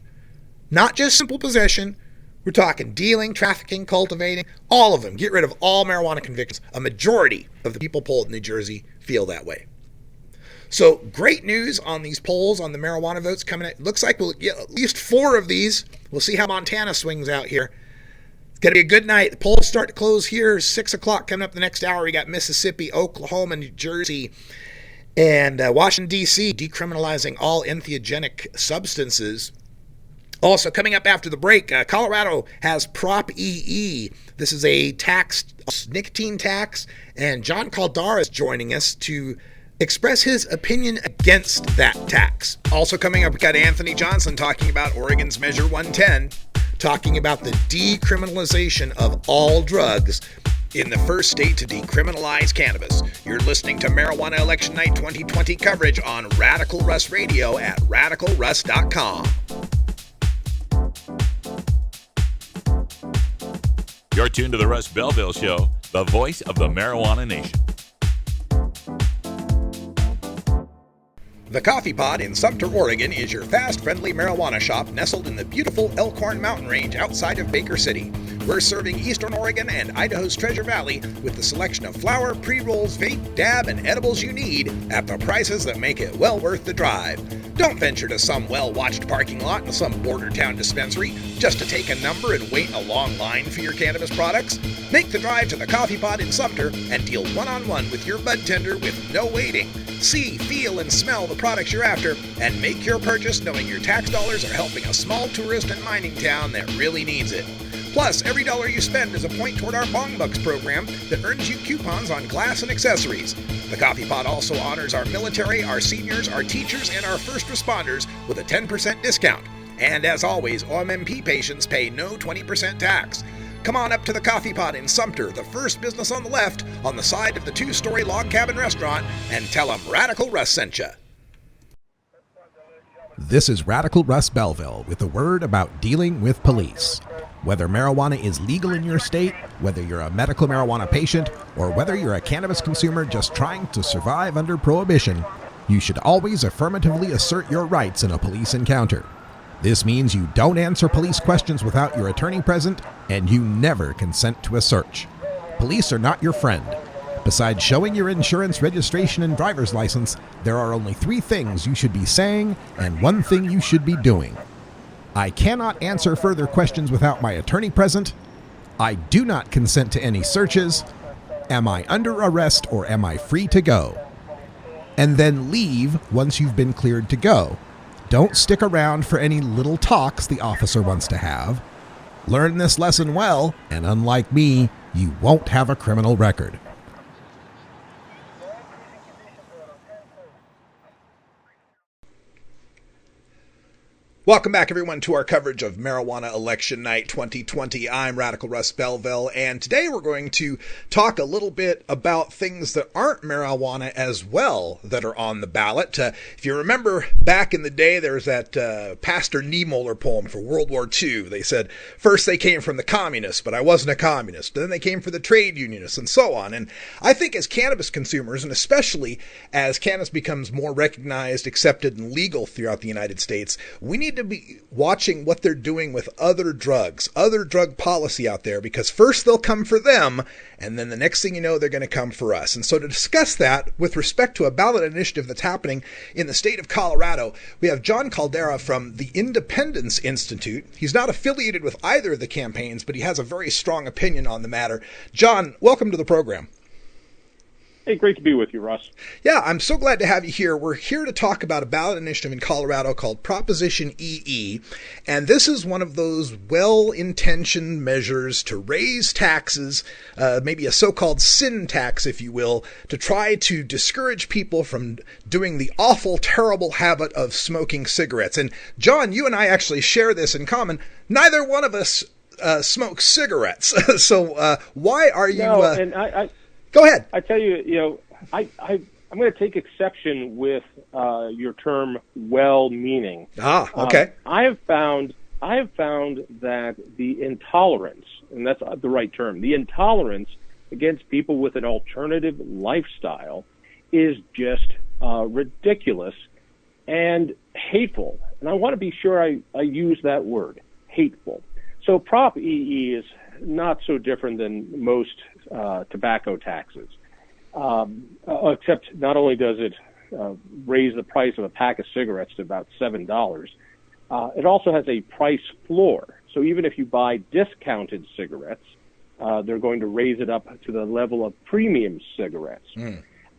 Not just simple possession. We're talking dealing, trafficking, cultivating, all of them. Get rid of all marijuana convictions. A majority of the people polled in New Jersey feel that way. So great news on these polls, on the marijuana votes coming out. Looks like we'll get at least 4 of these. We'll see how Montana swings out here. It's going to be a good night. The polls start to close here. 6 o'clock coming up the next hour. We got Mississippi, Oklahoma, New Jersey, and Washington, D.C. decriminalizing all entheogenic substances. Also, coming up after the break, Colorado has Prop EE. This is a nicotine tax, and John Caldara is joining us to express his opinion against that tax. Also coming up, we got Anthony Johnson talking about Oregon's Measure 110, talking about the decriminalization of all drugs in the first state to decriminalize cannabis. You're listening to Marijuana Election Night 2020 coverage on Radical Russ Radio at radicalruss.com.
You're tuned to the Russ Belville Show, the voice of the marijuana nation.
The Coffee Pod in Sumter, Oregon is your fast, friendly marijuana shop nestled in the beautiful Elkhorn Mountain Range outside of Baker City. We're serving Eastern Oregon and Idaho's Treasure Valley with the selection of flower, pre-rolls, vape, dab, and edibles you need at the prices that make it well worth the drive. Don't venture to some well-watched parking lot in some border town dispensary just to take a number and wait in a long line for your cannabis products. Make the drive to the Coffee Pot in Sumter and deal one-on-one with your bud tender with no waiting. See, feel, and smell the products you're after and make your purchase knowing your tax dollars are helping a small tourist and mining town that really needs it. Plus, every dollar you spend is a point toward our Bong Bucks program that earns you coupons on glass and accessories. The Coffee Pot also honors our military, our seniors, our teachers, and our first responders with a 10% discount. And as always, OMMP patients pay no 20% tax. Come on up to the Coffee Pot in Sumter, the first business on the left, on the side of the 2-story log cabin restaurant, and tell them Radical Russ sent you.
This is Radical Russ Belville with a word about dealing with police. Whether marijuana is legal in your state, whether you're a medical marijuana patient, or whether you're a cannabis consumer just trying to survive under prohibition, you should always affirmatively assert your rights in a police encounter. This means you don't answer police questions without your attorney present, and you never consent to a search. Police are not your friend. Besides showing your insurance, registration, and driver's license, there are only 3 things you should be saying and 1 thing you should be doing. I cannot answer further questions without my attorney present. I do not consent to any searches. Am I under arrest or am I free to go? And then leave once you've been cleared to go. Don't stick around for any little talks the officer wants to have. Learn this lesson well, and unlike me, you won't have a criminal record.
Welcome back, everyone, to our coverage of Marijuana Election Night 2020. I'm Radical Russ Belville, and today we're going to talk a little bit about things that aren't marijuana as well that are on the ballot. If you remember back in the day, there was that Pastor Niemöller poem for World War II. They said, first they came from the communists, but I wasn't a communist. Then they came for the trade unionists, and so on. And I think as cannabis consumers, and especially as cannabis becomes more recognized, accepted, and legal throughout the United States, we need to be watching what they're doing with other drugs, other drug policy out there, because first they'll come for them, and then the next thing you know, they're going to come for us. And so to discuss that with respect to a ballot initiative that's happening in the state of Colorado, we have John Caldera from the Independence Institute. He's not affiliated with either of the campaigns, but he has a very strong opinion on the matter. John, welcome to the program.
Hey, great to be with you, Russ.
Yeah, I'm so glad to have you here. We're here to talk about a ballot initiative in Colorado called Proposition EE, and this is one of those well-intentioned measures to raise taxes, maybe a so-called sin tax, if you will, to try to discourage people from doing the awful, terrible habit of smoking cigarettes. And John, you and I actually share this in common. Neither one of us smokes cigarettes. So why are you...
No, and
Go ahead.
I tell you, I'm going to take exception with your term well-meaning.
Okay.
I have found that the intolerance, and that's the right term, the intolerance against people with an alternative lifestyle is just ridiculous and hateful. And I want to be sure I use that word, hateful. So Prop EE is not so different than most tobacco taxes, except not only does it raise the price of a pack of cigarettes to about $7, it also has a price floor. So even if you buy discounted cigarettes, they're going to raise it up to the level of premium cigarettes.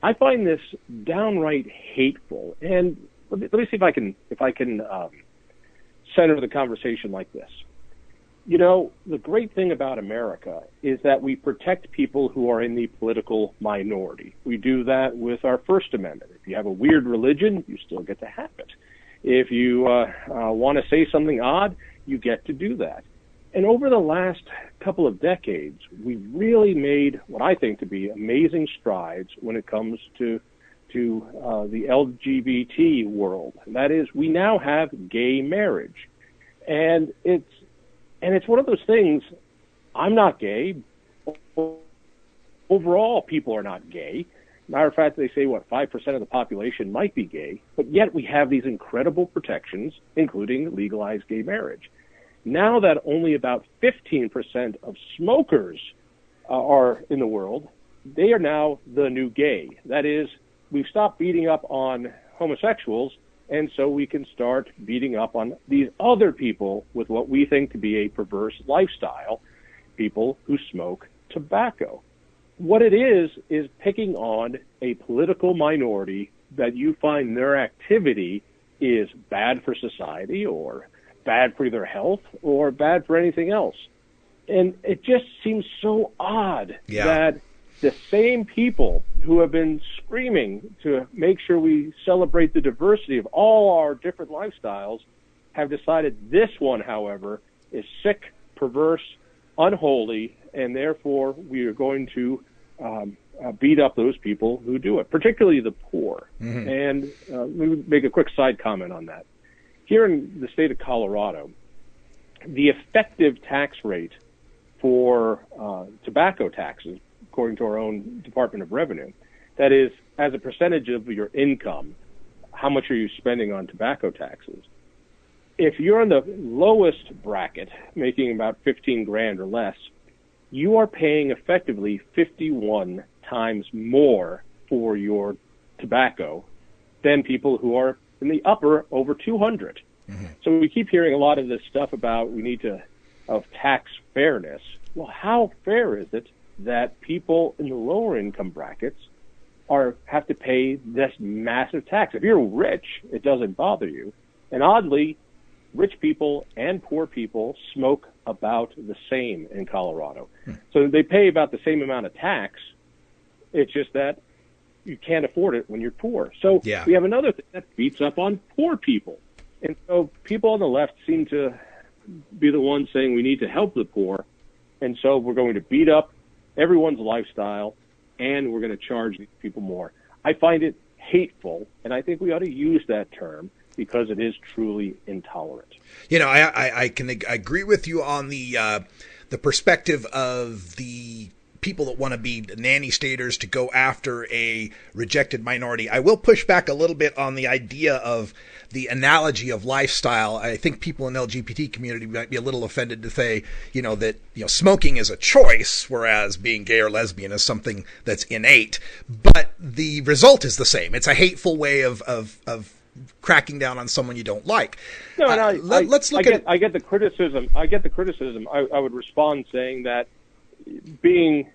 I find this downright hateful, and let me see if I can center the conversation like this. You know, the great thing about America is that we protect people who are in the political minority. We do that with our First Amendment. If you have a weird religion, you still get to have it. If you want to say something odd, you get to do that. And over the last couple of decades, we've really made what I think to be amazing strides when it comes to the LGBT world. That is, we now have gay marriage. And it's one of those things, I'm not gay. Overall, people are not gay. Matter of fact, they say, 5% of the population might be gay, but yet we have these incredible protections, including legalized gay marriage. Now that only about 15% of smokers are in the world, they are now the new gay. That is, we've stopped beating up on homosexuals, and so we can start beating up on these other people with what we think to be a perverse lifestyle, people who smoke tobacco. What it is picking on a political minority that you find their activity is bad for society or bad for their health or bad for anything else. And it just seems so odd that the same people who have been screaming to make sure we celebrate the diversity of all our different lifestyles have decided this one, however, is sick, perverse, unholy, and therefore we are going to beat up those people who do it, particularly the poor. Mm-hmm. And let me make a quick side comment on that. Here in the state of Colorado, the effective tax rate for tobacco taxes, according to our own Department of Revenue, that is, as a percentage of your income, how much are you spending on tobacco taxes? If you're in the lowest bracket, making about 15 grand or less, you are paying effectively 51 times more for your tobacco than people who are in the upper over 200. Mm-hmm. So we keep hearing a lot of this stuff about we need to of tax fairness. Well, how fair is it that people in the lower income brackets have to pay this massive tax? If you're rich, it doesn't bother you. And oddly, rich people and poor people smoke about the same in Colorado. So they pay about the same amount of tax. It's just that you can't afford it when you're poor. So we have another thing that beats up on poor people. And so people on the left seem to be the ones saying we need to help the poor. And so we're going to beat up everyone's lifestyle and we're going to charge these people more. I find it hateful, and I think we ought to use that term because it is truly intolerant.
You know, I can agree with you on the perspective of the people that want to be nanny staters to go after a rejected minority. I will push back a little bit on the idea of the analogy of lifestyle. I think people in the LGBT community might be a little offended to say, that, smoking is a choice, whereas being gay or lesbian is something that's innate. But the result is the same. It's a hateful way of cracking down on someone you don't like.
No, let's look at it. I get the criticism. I would respond saying that being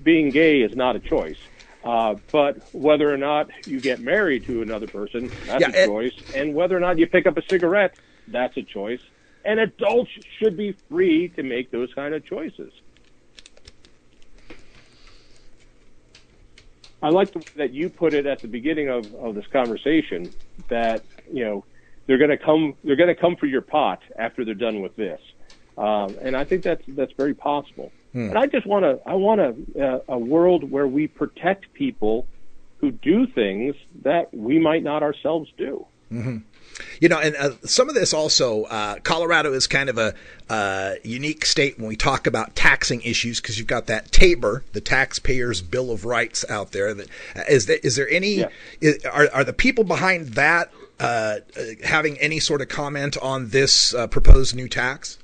gay is not a choice. But whether or not you get married to another person, that's a choice. And whether or not you pick up a cigarette, that's a choice. And adults should be free to make those kind of choices. I like the way that you put it at the beginning of this conversation that, they're going to come for your pot after they're done with this. And I think that's very possible. And I want a world where we protect people who do things that we might not ourselves do.
Mm-hmm. And some of this also, Colorado is kind of a unique state when we talk about taxing issues, because you've got that TABOR, the Taxpayers Bill of Rights, out there. Is there any? Are the people behind that having any sort of comment on this proposed new tax?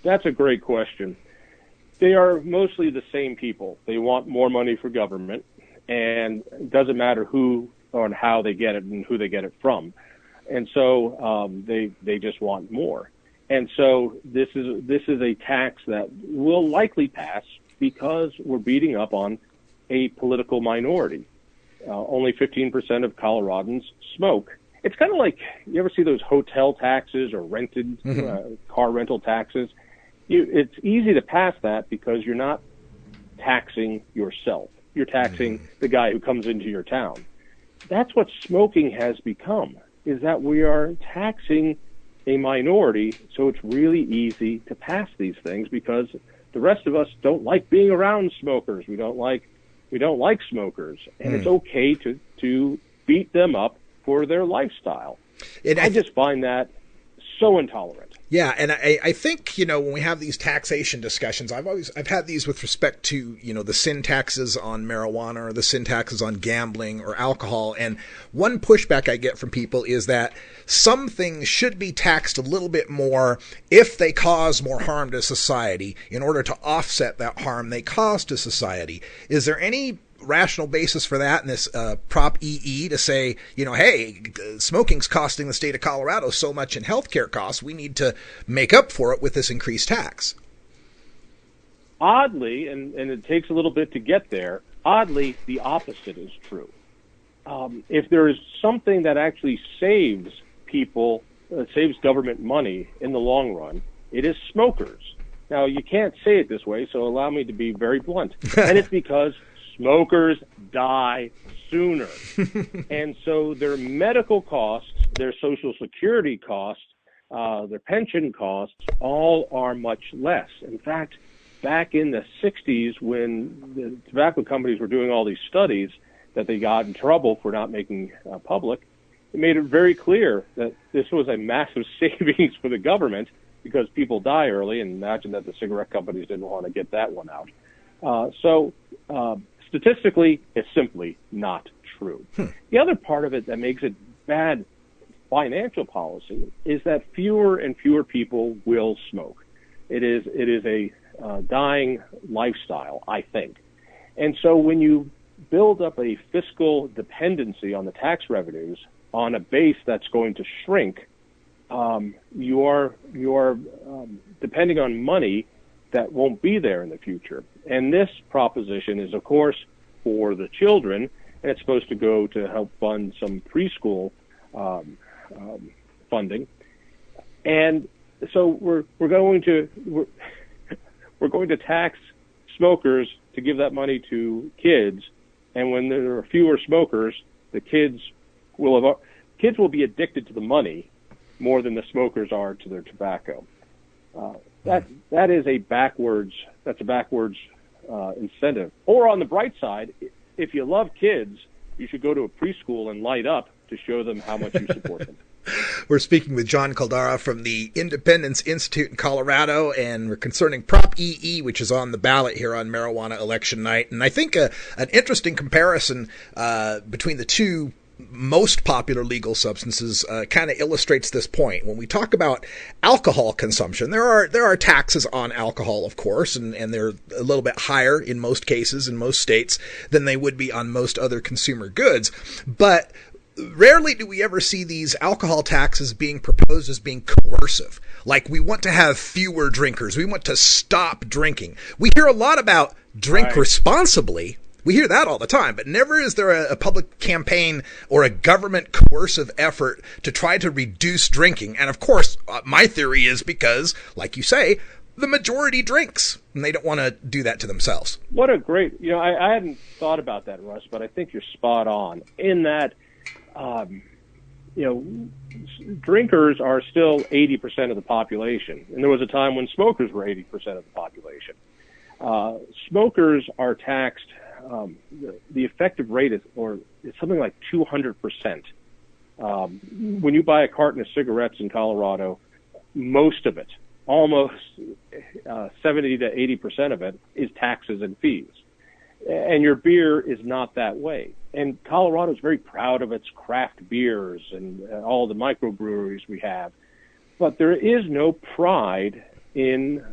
That's a great question. They are mostly the same people. They want more money for government, and it doesn't matter who or how they get it and who they get it from. And so they just want more. And so this is a tax that will likely pass because we're beating up on a political minority. Only 15% of Coloradans smoke. It's kind of like, you ever see those hotel taxes or rented car rental taxes? It's easy to pass that because you're not taxing yourself. You're taxing the guy who comes into your town. That's what smoking has become, is that we are taxing a minority, so it's really easy to pass these things because the rest of us don't like being around smokers. We don't like smokers, and it's okay to beat them up for their lifestyle. I just find that so intolerant.
Yeah, and I think, when we have these taxation discussions, I've had these with respect to, the sin taxes on marijuana or the sin taxes on gambling or alcohol. And one pushback I get from people is that some things should be taxed a little bit more if they cause more harm to society in order to offset that harm they cause to society. Is there any rational basis for that in this Prop EE to say, hey, smoking's costing the state of Colorado so much in healthcare costs, we need to make up for it with this increased tax?
Oddly, and it takes a little bit to get there, oddly, the opposite is true. If there is something that actually saves people, saves government money in the long run, it is smokers. Now, you can't say it this way, so allow me to be very blunt. And it's because smokers die sooner. And so their medical costs, their Social Security costs, their pension costs, all are much less. In fact, back in the 60s, when the tobacco companies were doing all these studies that they got in trouble for not making public, it made it very clear that this was a massive savings for the government because people die early, and imagine that the cigarette companies didn't want to get that one out. Statistically, it's simply not true. The other part of it that makes it bad financial policy is that fewer and fewer people will smoke. It is a dying lifestyle, I think. And so when you build up a fiscal dependency on the tax revenues on a base that's going to shrink, you are depending on money that won't be there in the future. And this proposition is, of course, for the children, and it's supposed to go to help fund some preschool funding. And so we're going to tax smokers to give that money to kids, and when there are fewer smokers, the kids will be addicted to the money more than the smokers are to their tobacco. That is a backwards incentive. Or on the bright side, if you love kids, you should go to a preschool and light up to show them how much you support them.
We're speaking with John Caldara from the Independence Institute in Colorado, and we're concerning Prop EE, which is on the ballot here on marijuana election night. And I think an interesting comparison between the two most popular legal substances kind of illustrates this point. When we talk about alcohol consumption, there are taxes on alcohol, of course, and they're a little bit higher in most cases in most states than they would be on most other consumer goods. But rarely do we ever see these alcohol taxes being proposed as being coercive. Like, we want to have fewer drinkers. We want to stop drinking. We hear a lot about drink responsibly. We hear that all the time, but never is there a public campaign or a government coercive effort to try to reduce drinking. And of course, my theory is because, like you say, the majority drinks, and they don't want to do that to themselves.
What a great, I hadn't thought about that, Russ, but I think you're spot on in that, drinkers are still 80% of the population. And there was a time when smokers were 80% of the population. Smokers are taxed. The effective rate is something like 200%. When you buy a carton of cigarettes in Colorado, most of it, almost 70 to 80% of it, is taxes and fees. And your beer is not that way. And Colorado is very proud of its craft beers and all the microbreweries we have. But there is no pride in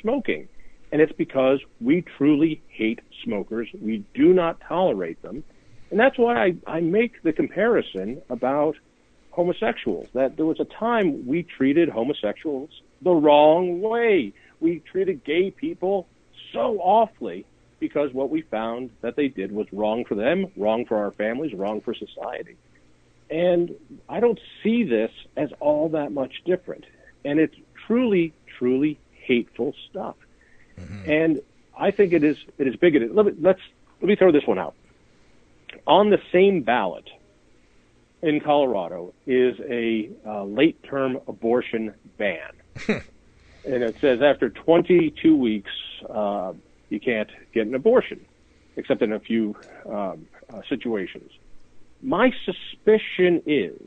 smoking. And it's because we truly hate smokers. We do not tolerate them. And that's why I make the comparison about homosexuals, that there was a time we treated homosexuals the wrong way. We treated gay people so awfully because what we found that they did was wrong for them, wrong for our families, wrong for society. And I don't see this as all that much different. And it's truly, truly hateful stuff. Mm-hmm. And I think it is bigoted. Let me throw this one out. On the same ballot in Colorado is a late-term abortion ban. And it says after 22 weeks, you can't get an abortion, except in a few situations. My suspicion is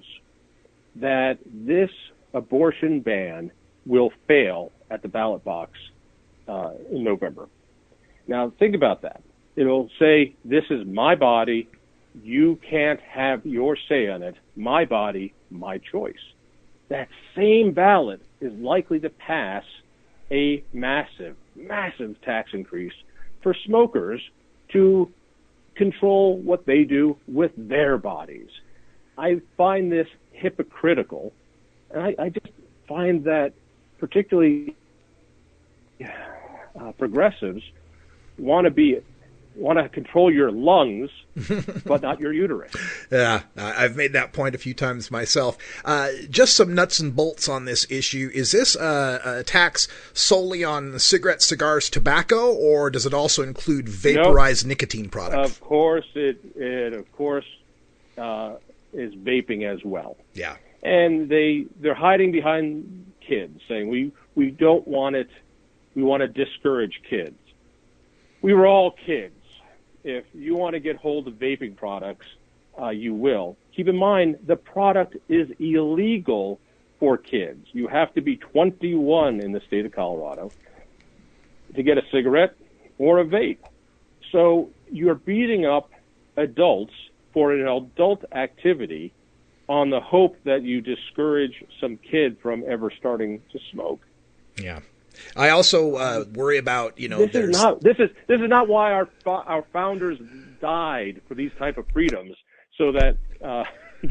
that this abortion ban will fail at the ballot box in November. Now, think about that. It'll say, this is my body. You can't have your say on it. My body, my choice. That same ballot is likely to pass a massive, massive tax increase for smokers to control what they do with their bodies. I find this hypocritical, and I just find that particularly progressives want to control your lungs, but not your uterus.
Yeah, I've made that point a few times myself. Just some nuts and bolts on this issue. Is this a tax solely on cigarettes, cigars, tobacco, or does it also include vaporized nicotine products?
Of course, it is vaping as well.
Yeah.
And they're hiding behind kids, saying we don't want it. We want to discourage kids. We were all kids. If you want to get hold of vaping products, you will. Keep in mind, the product is illegal for kids. You have to be 21 in the state of Colorado to get a cigarette or a vape. So you're beating up adults for an adult activity on the hope that you discourage some kid from ever starting to smoke.
Yeah. I also worry about,
this is not why our founders died for these type of freedoms, so that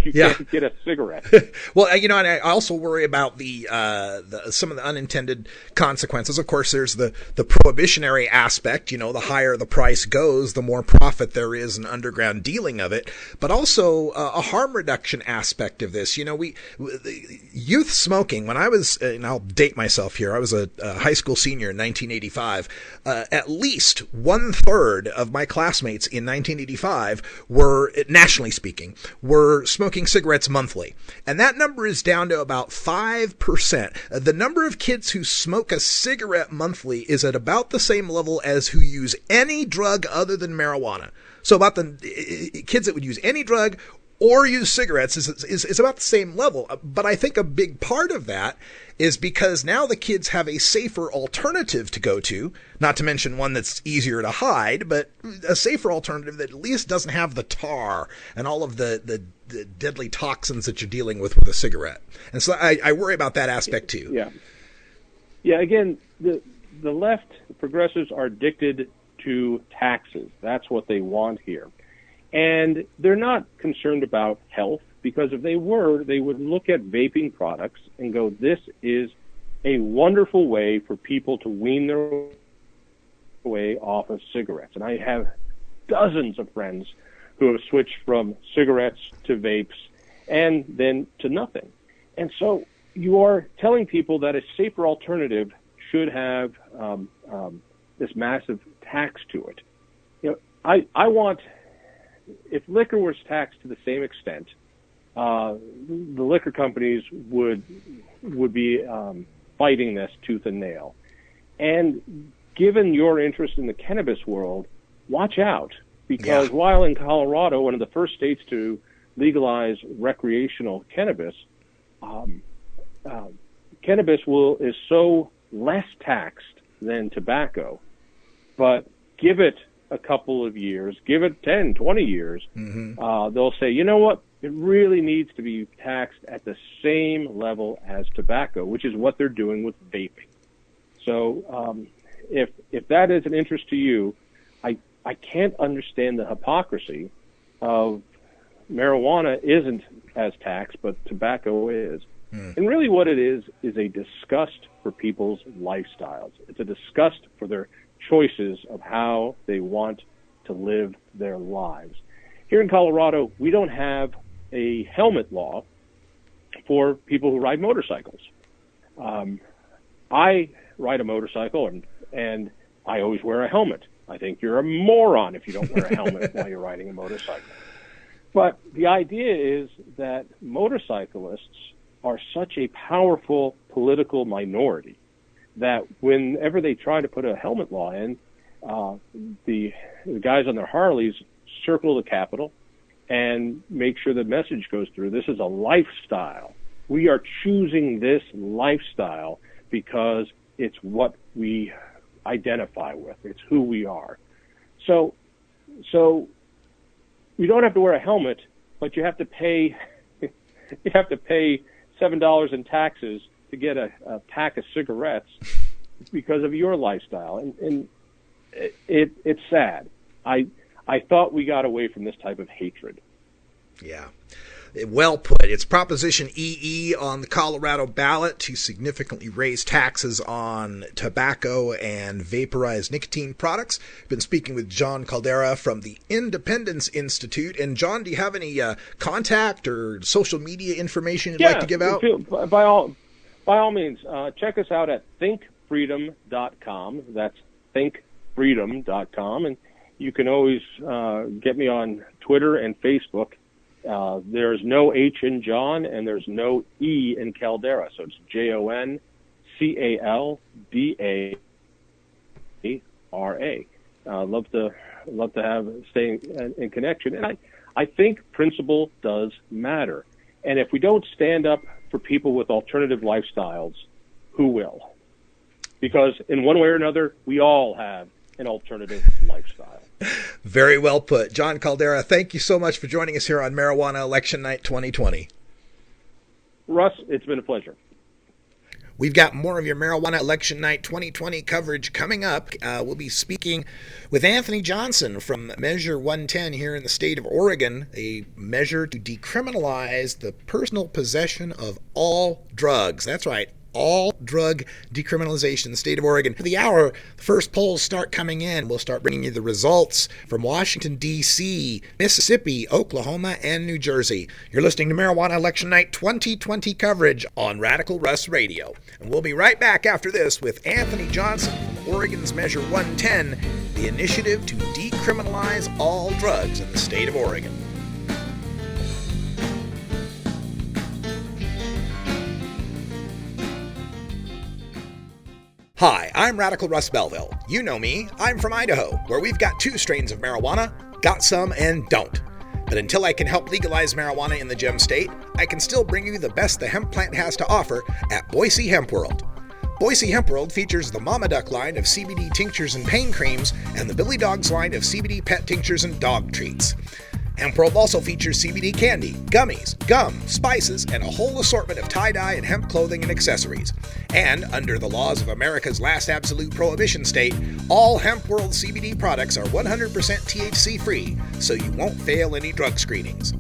you can't get a cigarette.
Well, and I also worry about the some of the unintended consequences. Of course, there's the prohibitionary aspect. The higher the price goes, the more profit there is in underground dealing of it. But also a harm reduction aspect of this. Youth smoking. When I was, and I'll date myself here, I was a high school senior in 1985. At least 1/3 of my classmates in 1985 were, nationally speaking, were smoking cigarettes monthly. And that number is down to about 5%. The number of kids who smoke a cigarette monthly is at about the same level as who use any drug other than marijuana. So about the kids that would use any drug or use cigarettes is about the same level. But I think a big part of that is because now the kids have a safer alternative to go to, not to mention one that's easier to hide, but a safer alternative that at least doesn't have the tar and all of the deadly toxins that you're dealing with a cigarette. And so I worry about that aspect too.
Yeah. Yeah, again, the left, the progressives, are addicted to taxes. That's what they want here. And they're not concerned about health, because if they were, they would look at vaping products and go, this is a wonderful way for people to wean their way off of cigarettes. And I have dozens of friends who have switched from cigarettes to vapes and then to nothing. And so you are telling people that a safer alternative should have this massive tax to it. I want, if liquor was taxed to the same extent, the liquor companies would be fighting this tooth and nail. And given your interest in the cannabis world, watch out, because while in Colorado, one of the first states to legalize recreational cannabis, cannabis is so less taxed than tobacco, but give it a couple of years, give it 10, 20 years, they'll say, you know what, it really needs to be taxed at the same level as tobacco, which is what they're doing with vaping. So if that is an interest to you, I can't understand the hypocrisy of marijuana isn't as taxed, but tobacco is. And really what it is a disgust for people's lifestyles. It's a disgust for their choices of how they want to live their lives. Here in Colorado, we don't have a helmet law for people who ride motorcycles. I ride a motorcycle and I always wear a helmet. I think you're a moron if you don't wear a helmet while you're riding a motorcycle. But the idea is that motorcyclists are such a powerful political minority that whenever they try to put a helmet law in, the guys on their Harleys circle the Capitol and make sure the message goes through. This is a lifestyle. We are choosing this lifestyle because it's what we identify with. It's who we are. So you don't have to wear a helmet, but you have to pay $7 in taxes to get a pack of cigarettes because of your lifestyle, and it's sad. I thought we got away from this type of hatred.
Yeah. Well put. It's Proposition EE on the Colorado ballot to significantly raise taxes on tobacco and vaporized nicotine products. Been speaking with John Caldera from the Independence Institute. And John, do you have any contact or social media information you'd like to give out?
By all means, check us out at thinkfreedom.com. That's thinkfreedom.com. And you can always get me on Twitter and Facebook. There's no H in John and there's no E in Caldera, so it's JONCALDARA. Love to stay in connection, and I think principle does matter. And if we don't stand up for people with alternative lifestyles, who will? Because in one way or another, we all have an alternative lifestyle.
Very well put. John Caldera, thank you so much for joining us here on Marijuana Election Night 2020.
Russ, it's been a pleasure.
We've got more of your Marijuana Election Night 2020 coverage coming up. We'll be speaking with Anthony Johnson from Measure 110 here in the state of Oregon, a measure to decriminalize the personal possession of all drugs. That's right. All drug decriminalization in the state of Oregon. For the hour, the first polls start coming in. We'll start bringing you the results from Washington, D.C., Mississippi, Oklahoma, and New Jersey. You're listening to Marijuana Election Night 2020 coverage on Radical Russ Radio. And we'll be right back after this with Anthony Johnson from Oregon's Measure 110, the initiative to decriminalize all drugs in the state of Oregon. Hi, I'm Radical Russ Belville. You know me. I'm from Idaho, where we've got 2 strains of marijuana, got some and don't. But until I can help legalize marijuana in the gem state, I can still bring you the best the hemp plant has to offer at Boise Hemp World. Boise Hemp World features the Mama Duck line of CBD tinctures and pain creams and the Billy Dogs line of CBD pet tinctures and dog treats. Hemp World also features CBD candy, gummies, gum, spices, and a whole assortment of tie-dye and hemp clothing and accessories. And under the laws of America's last absolute prohibition state, all Hemp World CBD products are 100% THC-free, so you won't fail any drug screenings.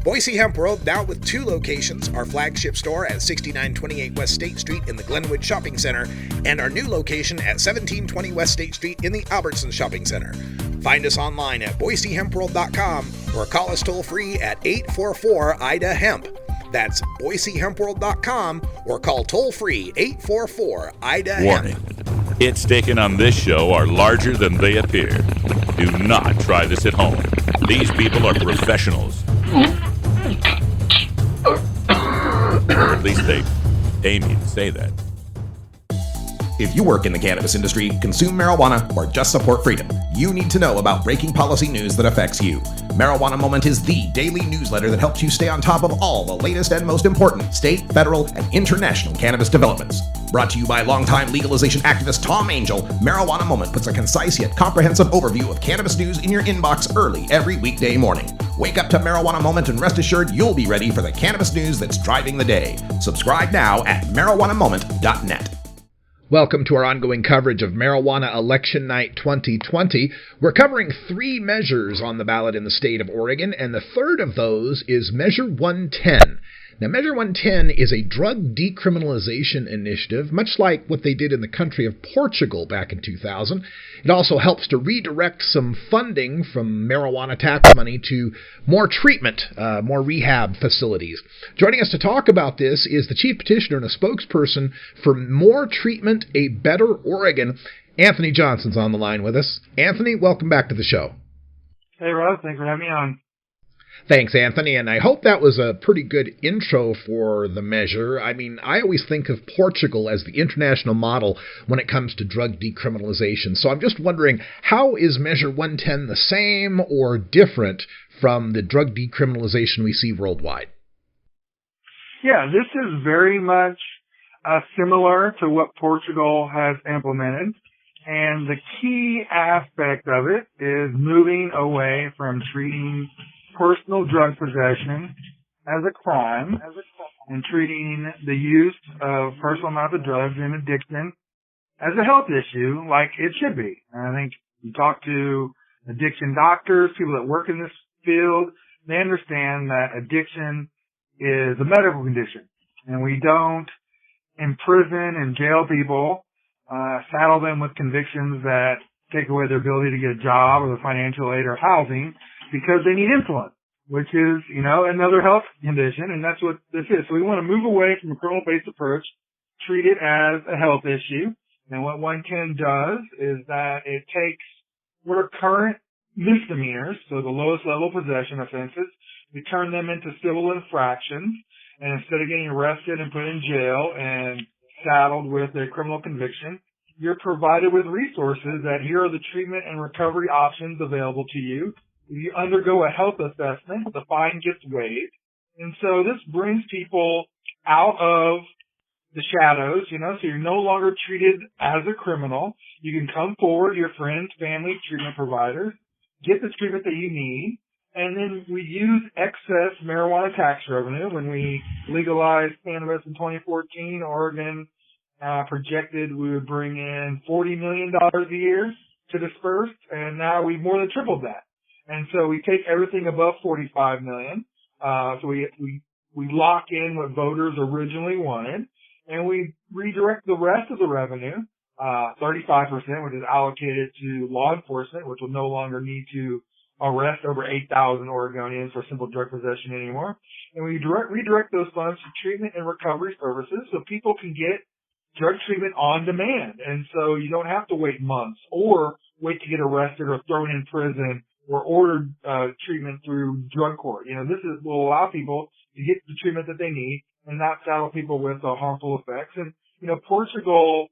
Boise Hemp World, now with 2 locations, our flagship store at 6928 West State Street in the Glenwood Shopping Center, and our new location at 1720 West State Street in the Albertson Shopping Center. Find us online at boisehempworld.com or call us toll-free at 844-IDA-HEMP. That's boisehempworld.com or call toll-free 844-IDA-HEMP.
Warning. Hits taken on this show are larger than they appear. Do not try this at home. These people are professionals. Or at least they pay me to say that.
If you work in the cannabis industry, consume marijuana, or just support freedom, you need to know about breaking policy news that affects you. Marijuana Moment is the daily newsletter that helps you stay on top of all the latest and most important state, federal, and international cannabis developments. Brought to you by longtime legalization activist Tom Angel, Marijuana Moment puts a concise yet comprehensive overview of cannabis news in your inbox early every weekday morning. Wake up to Marijuana Moment and rest assured you'll be ready for the cannabis news that's driving the day. Subscribe now at marijuanamoment.net.
Welcome to our ongoing coverage of Marijuana Election Night 2020. We're covering 3 measures on the ballot in the state of Oregon, and the third of those is Measure 110. Now, Measure 110 is a drug decriminalization initiative, much like what they did in the country of Portugal back in 2000. It also helps to redirect some funding from marijuana tax money to more treatment, more rehab facilities. Joining us to talk about this is the chief petitioner and a spokesperson for More Treatment, A Better Oregon. Anthony Johnson's on the line with us. Anthony, welcome back to the show.
Hey, Russ. Thanks for having me on.
Thanks, Anthony, and I hope that was a pretty good intro for the measure. I mean, I always think of Portugal as the international model when it comes to drug decriminalization. So I'm just wondering, how is Measure 110 the same or different from the drug decriminalization we see worldwide?
Yeah, this is very much similar to what Portugal has implemented. And the key aspect of it is moving away from treating personal drug possession as a crime and treating the use of personal amounts of drugs and addiction as a health issue like it should be. And I think you talk to addiction doctors, people that work in this field, they understand that addiction is a medical condition. And we don't imprison and jail people, saddle them with convictions that take away their ability to get a job or the financial aid or housing because they need insulin, which is, another health condition, and that's what this is. So we want to move away from a criminal-based approach, treat it as a health issue. And what 110 does is that it takes what are current misdemeanors, so the lowest level possession offenses, we turn them into civil infractions, and instead of getting arrested and put in jail and saddled with a criminal conviction, you're provided with resources that here are the treatment and recovery options available to you. If you undergo a health assessment, the fine gets waived. And so this brings people out of the shadows, so you're no longer treated as a criminal. You can come forward, your friends, family, treatment providers, get the treatment that you need, and then we use excess marijuana tax revenue. When we legalized cannabis in 2014, Oregon projected we would bring in $40 million a year to disperse, and now we've more than tripled that. And so we take everything above $45 million. So we lock in what voters originally wanted, and we redirect the rest of the revenue, 35%, which is allocated to law enforcement, which will no longer need to arrest over 8,000 Oregonians for simple drug possession anymore. And we redirect those funds to treatment and recovery services so people can get drug treatment on demand. And so you don't have to wait months or wait to get arrested or thrown in prison or ordered treatment through drug court. This will allow people to get the treatment that they need and not saddle people with harmful effects. And, Portugal,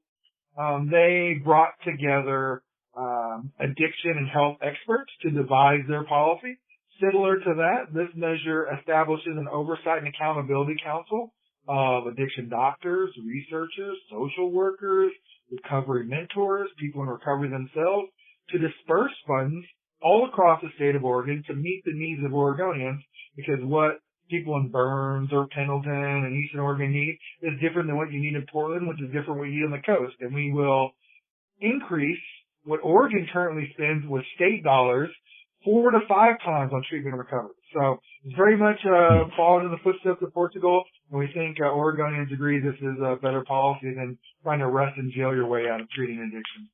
they brought together addiction and health experts to devise their policy. Similar to that, this measure establishes an oversight and accountability council of addiction doctors, researchers, social workers, recovery mentors, people in recovery themselves, to disperse funds all across the state of Oregon to meet the needs of Oregonians, because what people in Burns or Pendleton and Eastern Oregon need is different than what you need in Portland, which is different than what you need on the coast. And we will increase what Oregon currently spends with state dollars 4 to 5 times on treatment and recovery. So it's very much following in the footsteps of Portugal, and we think Oregonians agree this is a better policy than trying to arrest and jail your way out of treating addiction.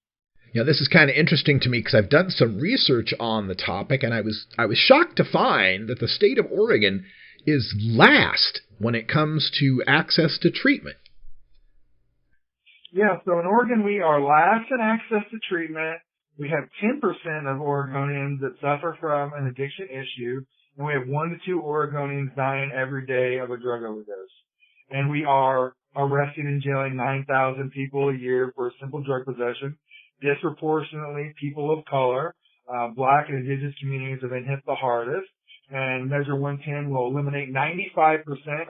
This is kind of interesting to me because I've done some research on the topic, and I was shocked to find that the state of Oregon is last when it comes to access to treatment.
Yeah, so in Oregon we are last in access to treatment. We have 10% of Oregonians that suffer from an addiction issue, and we have 1 to 2 Oregonians dying every day of a drug overdose. And we are arresting and jailing 9,000 people a year for simple drug possession. Disproportionately, people of color, Black and Indigenous communities have been hit the hardest. And Measure 110 will eliminate 95%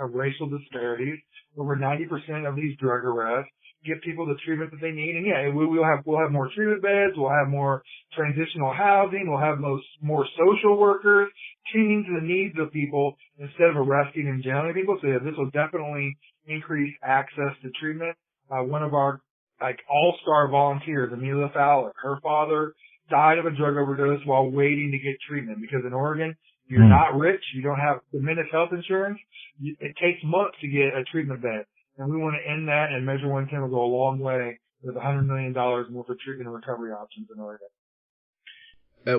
of racial disparities, over 90% of these drug arrests, give people the treatment that they need. And we'll have more treatment beds, we'll have more transitional housing, we'll have more social workers tending to the needs of people instead of arresting and jailing people. So this will definitely increase access to treatment. One of our all-star volunteers, Amelia Fowler, her father died of a drug overdose while waiting to get treatment, because in Oregon, you're not rich, you don't have tremendous health insurance, it takes months to get a treatment bed. And we want to end that, and Measure 110 will go a long way with $100 million more for treatment and recovery options in Oregon.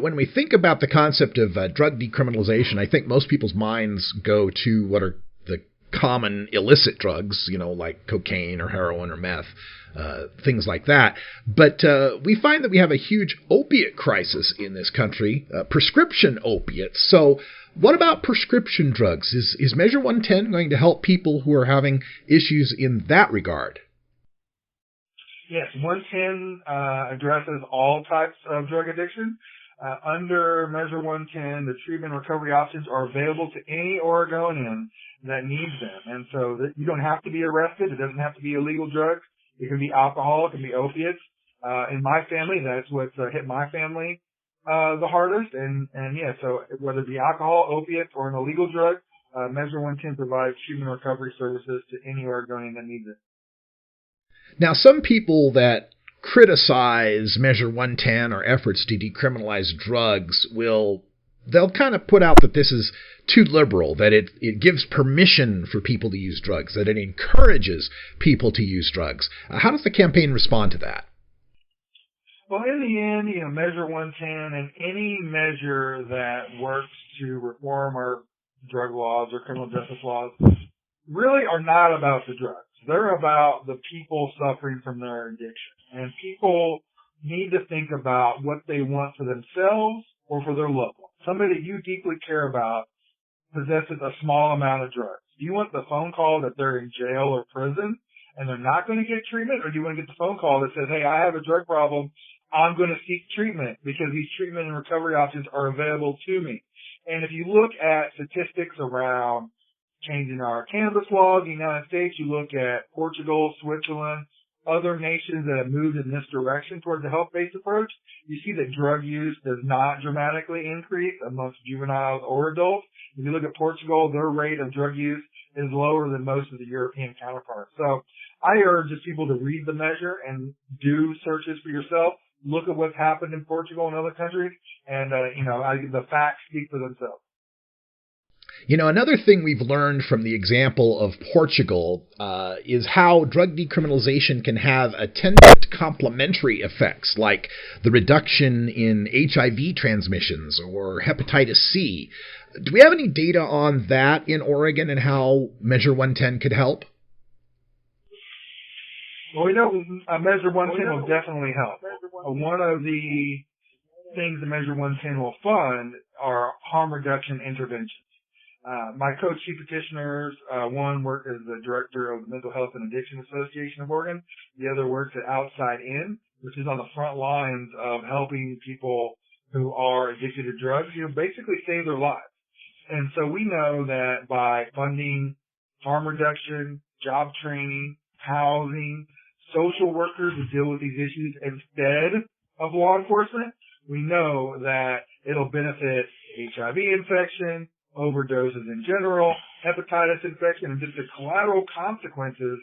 When we think about the concept of drug decriminalization, I think most people's minds go to what are the common illicit drugs, like cocaine or heroin or meth, things like that. But we find that we have a huge opiate crisis in this country, prescription opiates. So what about prescription drugs? Is Measure 110 going to help people who are having issues in that regard?
Yes, 110 addresses all types of drug addiction. Under Measure 110, the treatment and recovery options are available to any Oregonian that needs them. And so that you don't have to be arrested. It doesn't have to be illegal drugs. It can be alcohol. It can be opiates. In my family, that's what's hit my family the hardest. And yeah, so whether it be alcohol, opiates, or an illegal drug, Measure 110 provides treatment and recovery services to any Oregonian that needs it.
Now, some people that criticize Measure 110 or efforts to decriminalize drugs they'll kind of put out that this is too liberal, that it gives permission for people to use drugs, that it encourages people to use drugs. How does the campaign respond to that?
Well, in the end, Measure 110 and any measure that works to reform our drug laws or criminal justice laws really are not about the drugs. They're about the people suffering from their addiction. And people need to think about what they want for themselves or for their loved ones. Somebody that you deeply care about possesses a small amount of drugs. Do you want the phone call that they're in jail or prison and they're not going to get treatment? Or do you want to get the phone call that says, hey, I have a drug problem. I'm going to seek treatment because these treatment and recovery options are available to me. And if you look at statistics around changing our cannabis laws in the United States, you look at Portugal, Switzerland, other nations that have moved in this direction towards a health-based approach, you see that drug use does not dramatically increase amongst juveniles or adults. If you look at Portugal, their rate of drug use is lower than most of the European counterparts. So I urge just people to read the measure and do searches for yourself. Look at what's happened in Portugal and other countries, and the facts speak for themselves.
Another thing we've learned from the example of Portugal is how drug decriminalization can have attendant complementary effects, like the reduction in HIV transmissions or hepatitis C. Do we have any data on that in Oregon and how Measure 110 could help?
Well, we know Measure 110 will definitely help. One of the things that Measure 110 will fund are harm reduction interventions. My co-chief petitioners, one worked as the director of the Mental Health and Addiction Association of Oregon. The other works at Outside In, which is on the front lines of helping people who are addicted to drugs, basically save their lives. And so we know that by funding harm reduction, job training, housing, social workers to deal with these issues instead of law enforcement, we know that it'll benefit HIV infection, overdoses in general, hepatitis infection, and just the collateral consequences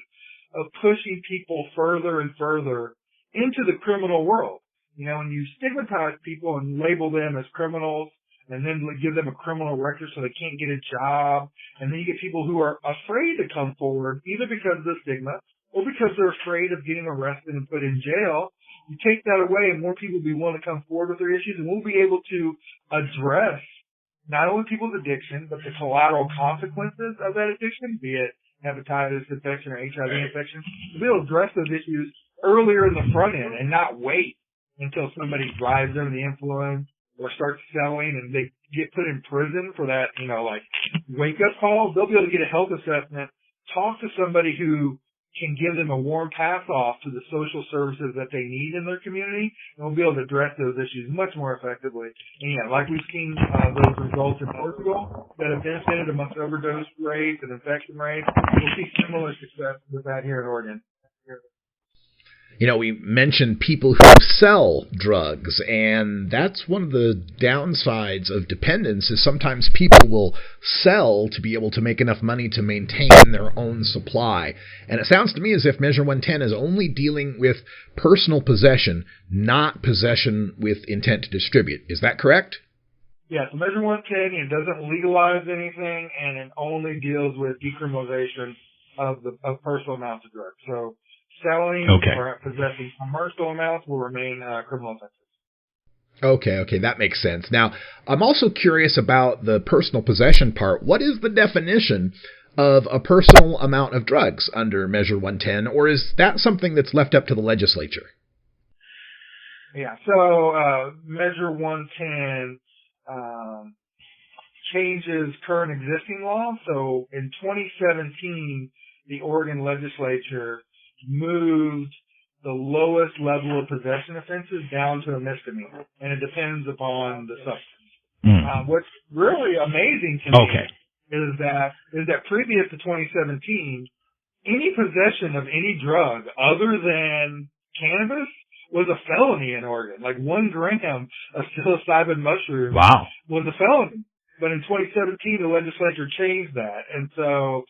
of pushing people further and further into the criminal world. When you stigmatize people and label them as criminals and then give them a criminal record so they can't get a job, and then you get people who are afraid to come forward either because of the stigma or because they're afraid of getting arrested and put in jail. You take that away and more people will be willing to come forward with their issues, and we'll be able to address not only people's addiction, but the collateral consequences of that addiction, be it hepatitis infection or HIV infection. We'll be able to address those issues earlier in the front end and not wait until somebody drives under the influence or starts selling and they get put in prison for that, wake-up call. They'll be able to get a health assessment, talk to somebody who can give them a warm pass-off to the social services that they need in their community, and we'll be able to address those issues much more effectively. And like we've seen those results in Portugal that have benefited amongst overdose rates and infection rates, we'll see similar success with that here in Oregon.
We mentioned people who sell drugs, and that's one of the downsides of dependence is sometimes people will sell to be able to make enough money to maintain their own supply. And it sounds to me as if Measure 110 is only dealing with personal possession, not possession with intent to distribute. Is that correct?
Yeah, so Measure 110, it doesn't legalize anything, and it only deals with decriminalization of personal amounts of drugs. So selling or possessing commercial amounts will remain criminal offenses.
Okay, that makes sense. Now, I'm also curious about the personal possession part. What is the definition of a personal amount of drugs under Measure 110, or is that something that's left up to the legislature?
Yeah, so Measure 110 changes current existing law. So in 2017, the Oregon legislature moved the lowest level of possession offenses down to a misdemeanor, and it depends upon the substance. What's really amazing to me is that previous to 2017, any possession of any drug other than cannabis was a felony in Oregon. Like 1 gram of psilocybin mushroom was a felony. But in 2017, the legislature changed that. And so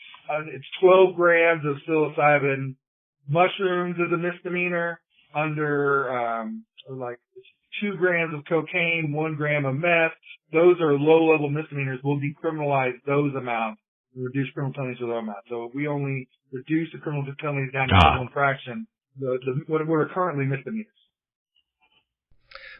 it's 12 grams of psilocybin mushrooms is a misdemeanor, under like 2 grams of cocaine, 1 gram of meth. Those are low-level misdemeanors. We'll decriminalize those amounts, reduce criminal penalties to those amounts. So we only reduce the criminal penalties down to civil infraction, what are currently misdemeanors.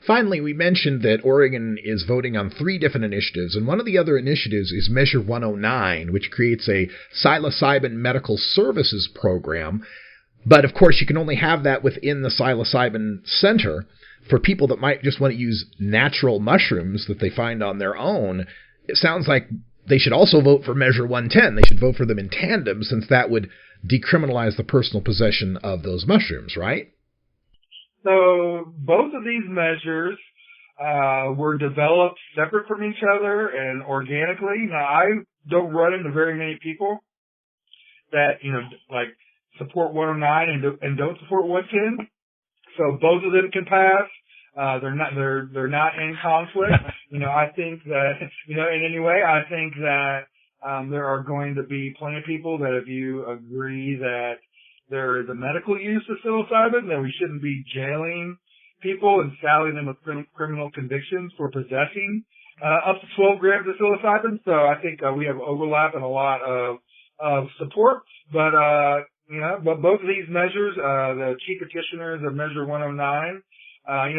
Finally, we mentioned that Oregon is voting on 3 different initiatives, and one of the other initiatives is Measure 109, which creates a psilocybin medical services program. But, of course, you can only have that within the psilocybin center. For people that might just want to use natural mushrooms that they find on their own, it sounds like they should also vote for Measure 110. They should vote for them in tandem, since that would decriminalize the personal possession of those mushrooms, right?
So both of these measures were developed separate from each other and organically. Now, I don't run into very many people that, like support 109 and don't support 110. So both of them can pass. They're not in conflict. I think that, in any way, I think that there are going to be plenty of people that if you agree that there is a medical use of psilocybin, then we shouldn't be jailing people and saddling them with criminal convictions for possessing up to 12 grams of psilocybin. So I think we have overlap and a lot of support. But but both of these measures, the chief petitioners of Measure 109,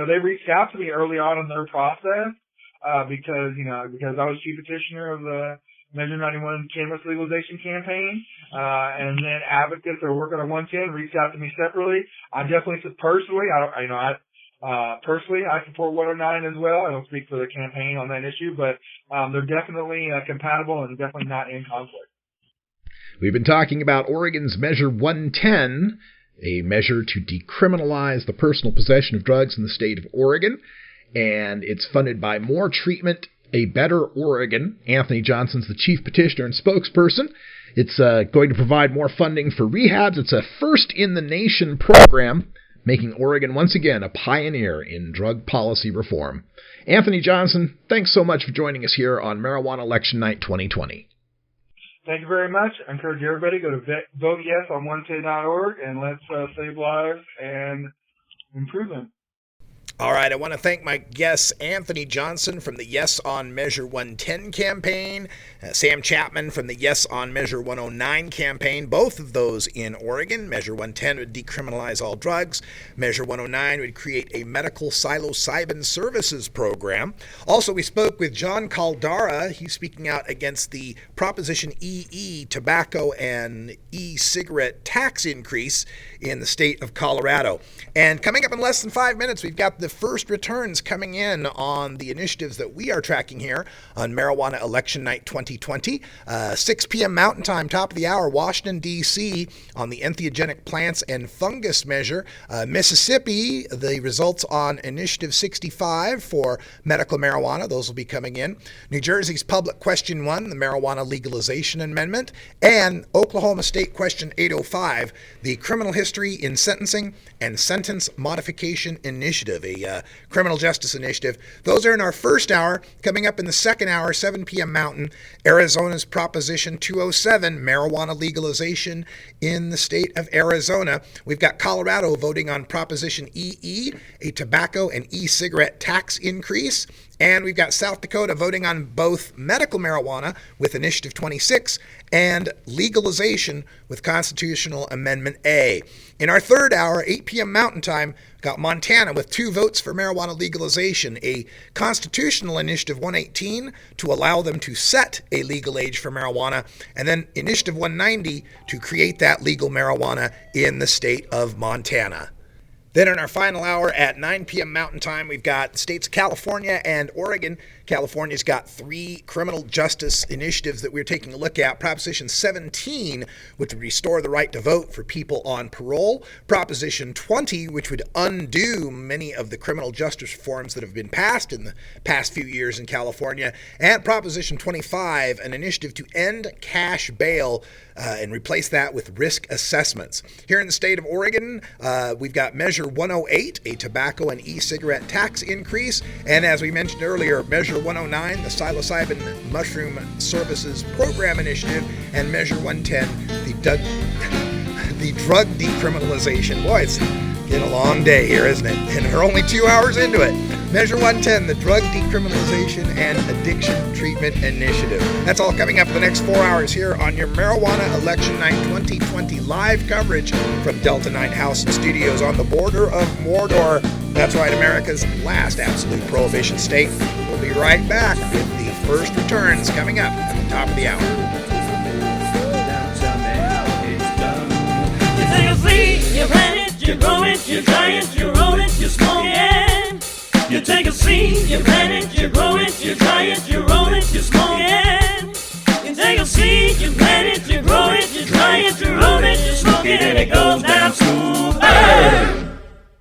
they reached out to me early on in their process because I was chief petitioner of the Measure 91 cannabis legalization campaign, and then advocates that are working on 110 reached out to me separately. I definitely personally, I support 109 as well. I don't speak for the campaign on that issue, but they're definitely compatible and definitely not in conflict.
We've been talking about Oregon's Measure 110, a measure to decriminalize the personal possession of drugs in the state of Oregon, and it's funded by More Treatment, A Better Oregon. Anthony Johnson's the chief petitioner and spokesperson. It's going to provide more funding for rehabs. It's a first-in-the-nation program, making Oregon once again a pioneer in drug policy reform. Anthony Johnson, thanks so much for joining us here on Marijuana Election Night 2020.
Thank you very much. I encourage everybody to go to vote yes on 110.org, and let's save lives and improve them.
All right, I want to thank my guest, Anthony Johnson from the Yes on Measure 110 campaign, Sam Chapman from the Yes on Measure 109 campaign, both of those in Oregon. Measure 110 would decriminalize all drugs. Measure 109 would create a medical psilocybin services program. Also, we spoke with John Caldara. He's speaking out against the Proposition EE tobacco and e-cigarette tax increase in the state of Colorado. And coming up in less than 5 minutes, we've got the first returns coming in on the initiatives that we are tracking here on Marijuana Election Night 2020. 6 p.m. Mountain Time, top of the hour, Washington, D.C. on the entheogenic plants and fungus measure. Mississippi, the results on Initiative 65 for medical marijuana. Those will be coming in. New Jersey's Public Question 1, the Marijuana Legalization Amendment. And Oklahoma State Question 805, the Criminal History in Sentencing and Sentence Modification Initiative, a criminal justice initiative. Those are in our first hour. Coming up in the second hour, 7 p.m. Mountain, Arizona's Proposition 207, marijuana legalization in the state of Arizona. We've got Colorado voting on Proposition EE, a tobacco and e-cigarette tax increase. And we've got South Dakota voting on both medical marijuana with Initiative 26 and legalization with Constitutional Amendment A. In our third hour, 8 p.m. Mountain Time, got Montana with 2 votes for marijuana legalization, a Constitutional Initiative 118 to allow them to set a legal age for marijuana, and then Initiative 190 to create that legal marijuana in the state of Montana. Then in our final hour at 9 p.m. Mountain Time, we've got the states of California and Oregon. California's got 3 criminal justice initiatives that we're taking a look at. Proposition 17, which would restore the right to vote for people on parole. Proposition 20, which would undo many of the criminal justice reforms that have been passed in the past few years in California. And Proposition 25, an initiative to end cash bail and replace that with risk assessments. Here in the state of Oregon, we've got Measure 108, a tobacco and e-cigarette tax increase. And as we mentioned earlier, Measure 109, the psilocybin mushroom services program initiative. And Measure 110, the drug decriminalization. Boy, it's been a long day here, isn't it? And we're only 2 hours into it. Measure 110, the drug decriminalization and addiction treatment initiative. That's all coming up in the next 4 hours here on your Marijuana Election Night 2020 live coverage from Delta 9 House and Studios on the border of Mordor. That's right, America's last absolute prohibition state. We'll be right back with the first returns coming up at the top of the hour.
You take a seed, you plant it, you grow it, you dry it, you roll it, you smoke it. You take a seed, you plant it, you grow it, you dry it, you roll it, you smoke it. You take a seed, you plant it, you grow it, you dry it, you roll it, you smoke it, and it goes down smooth.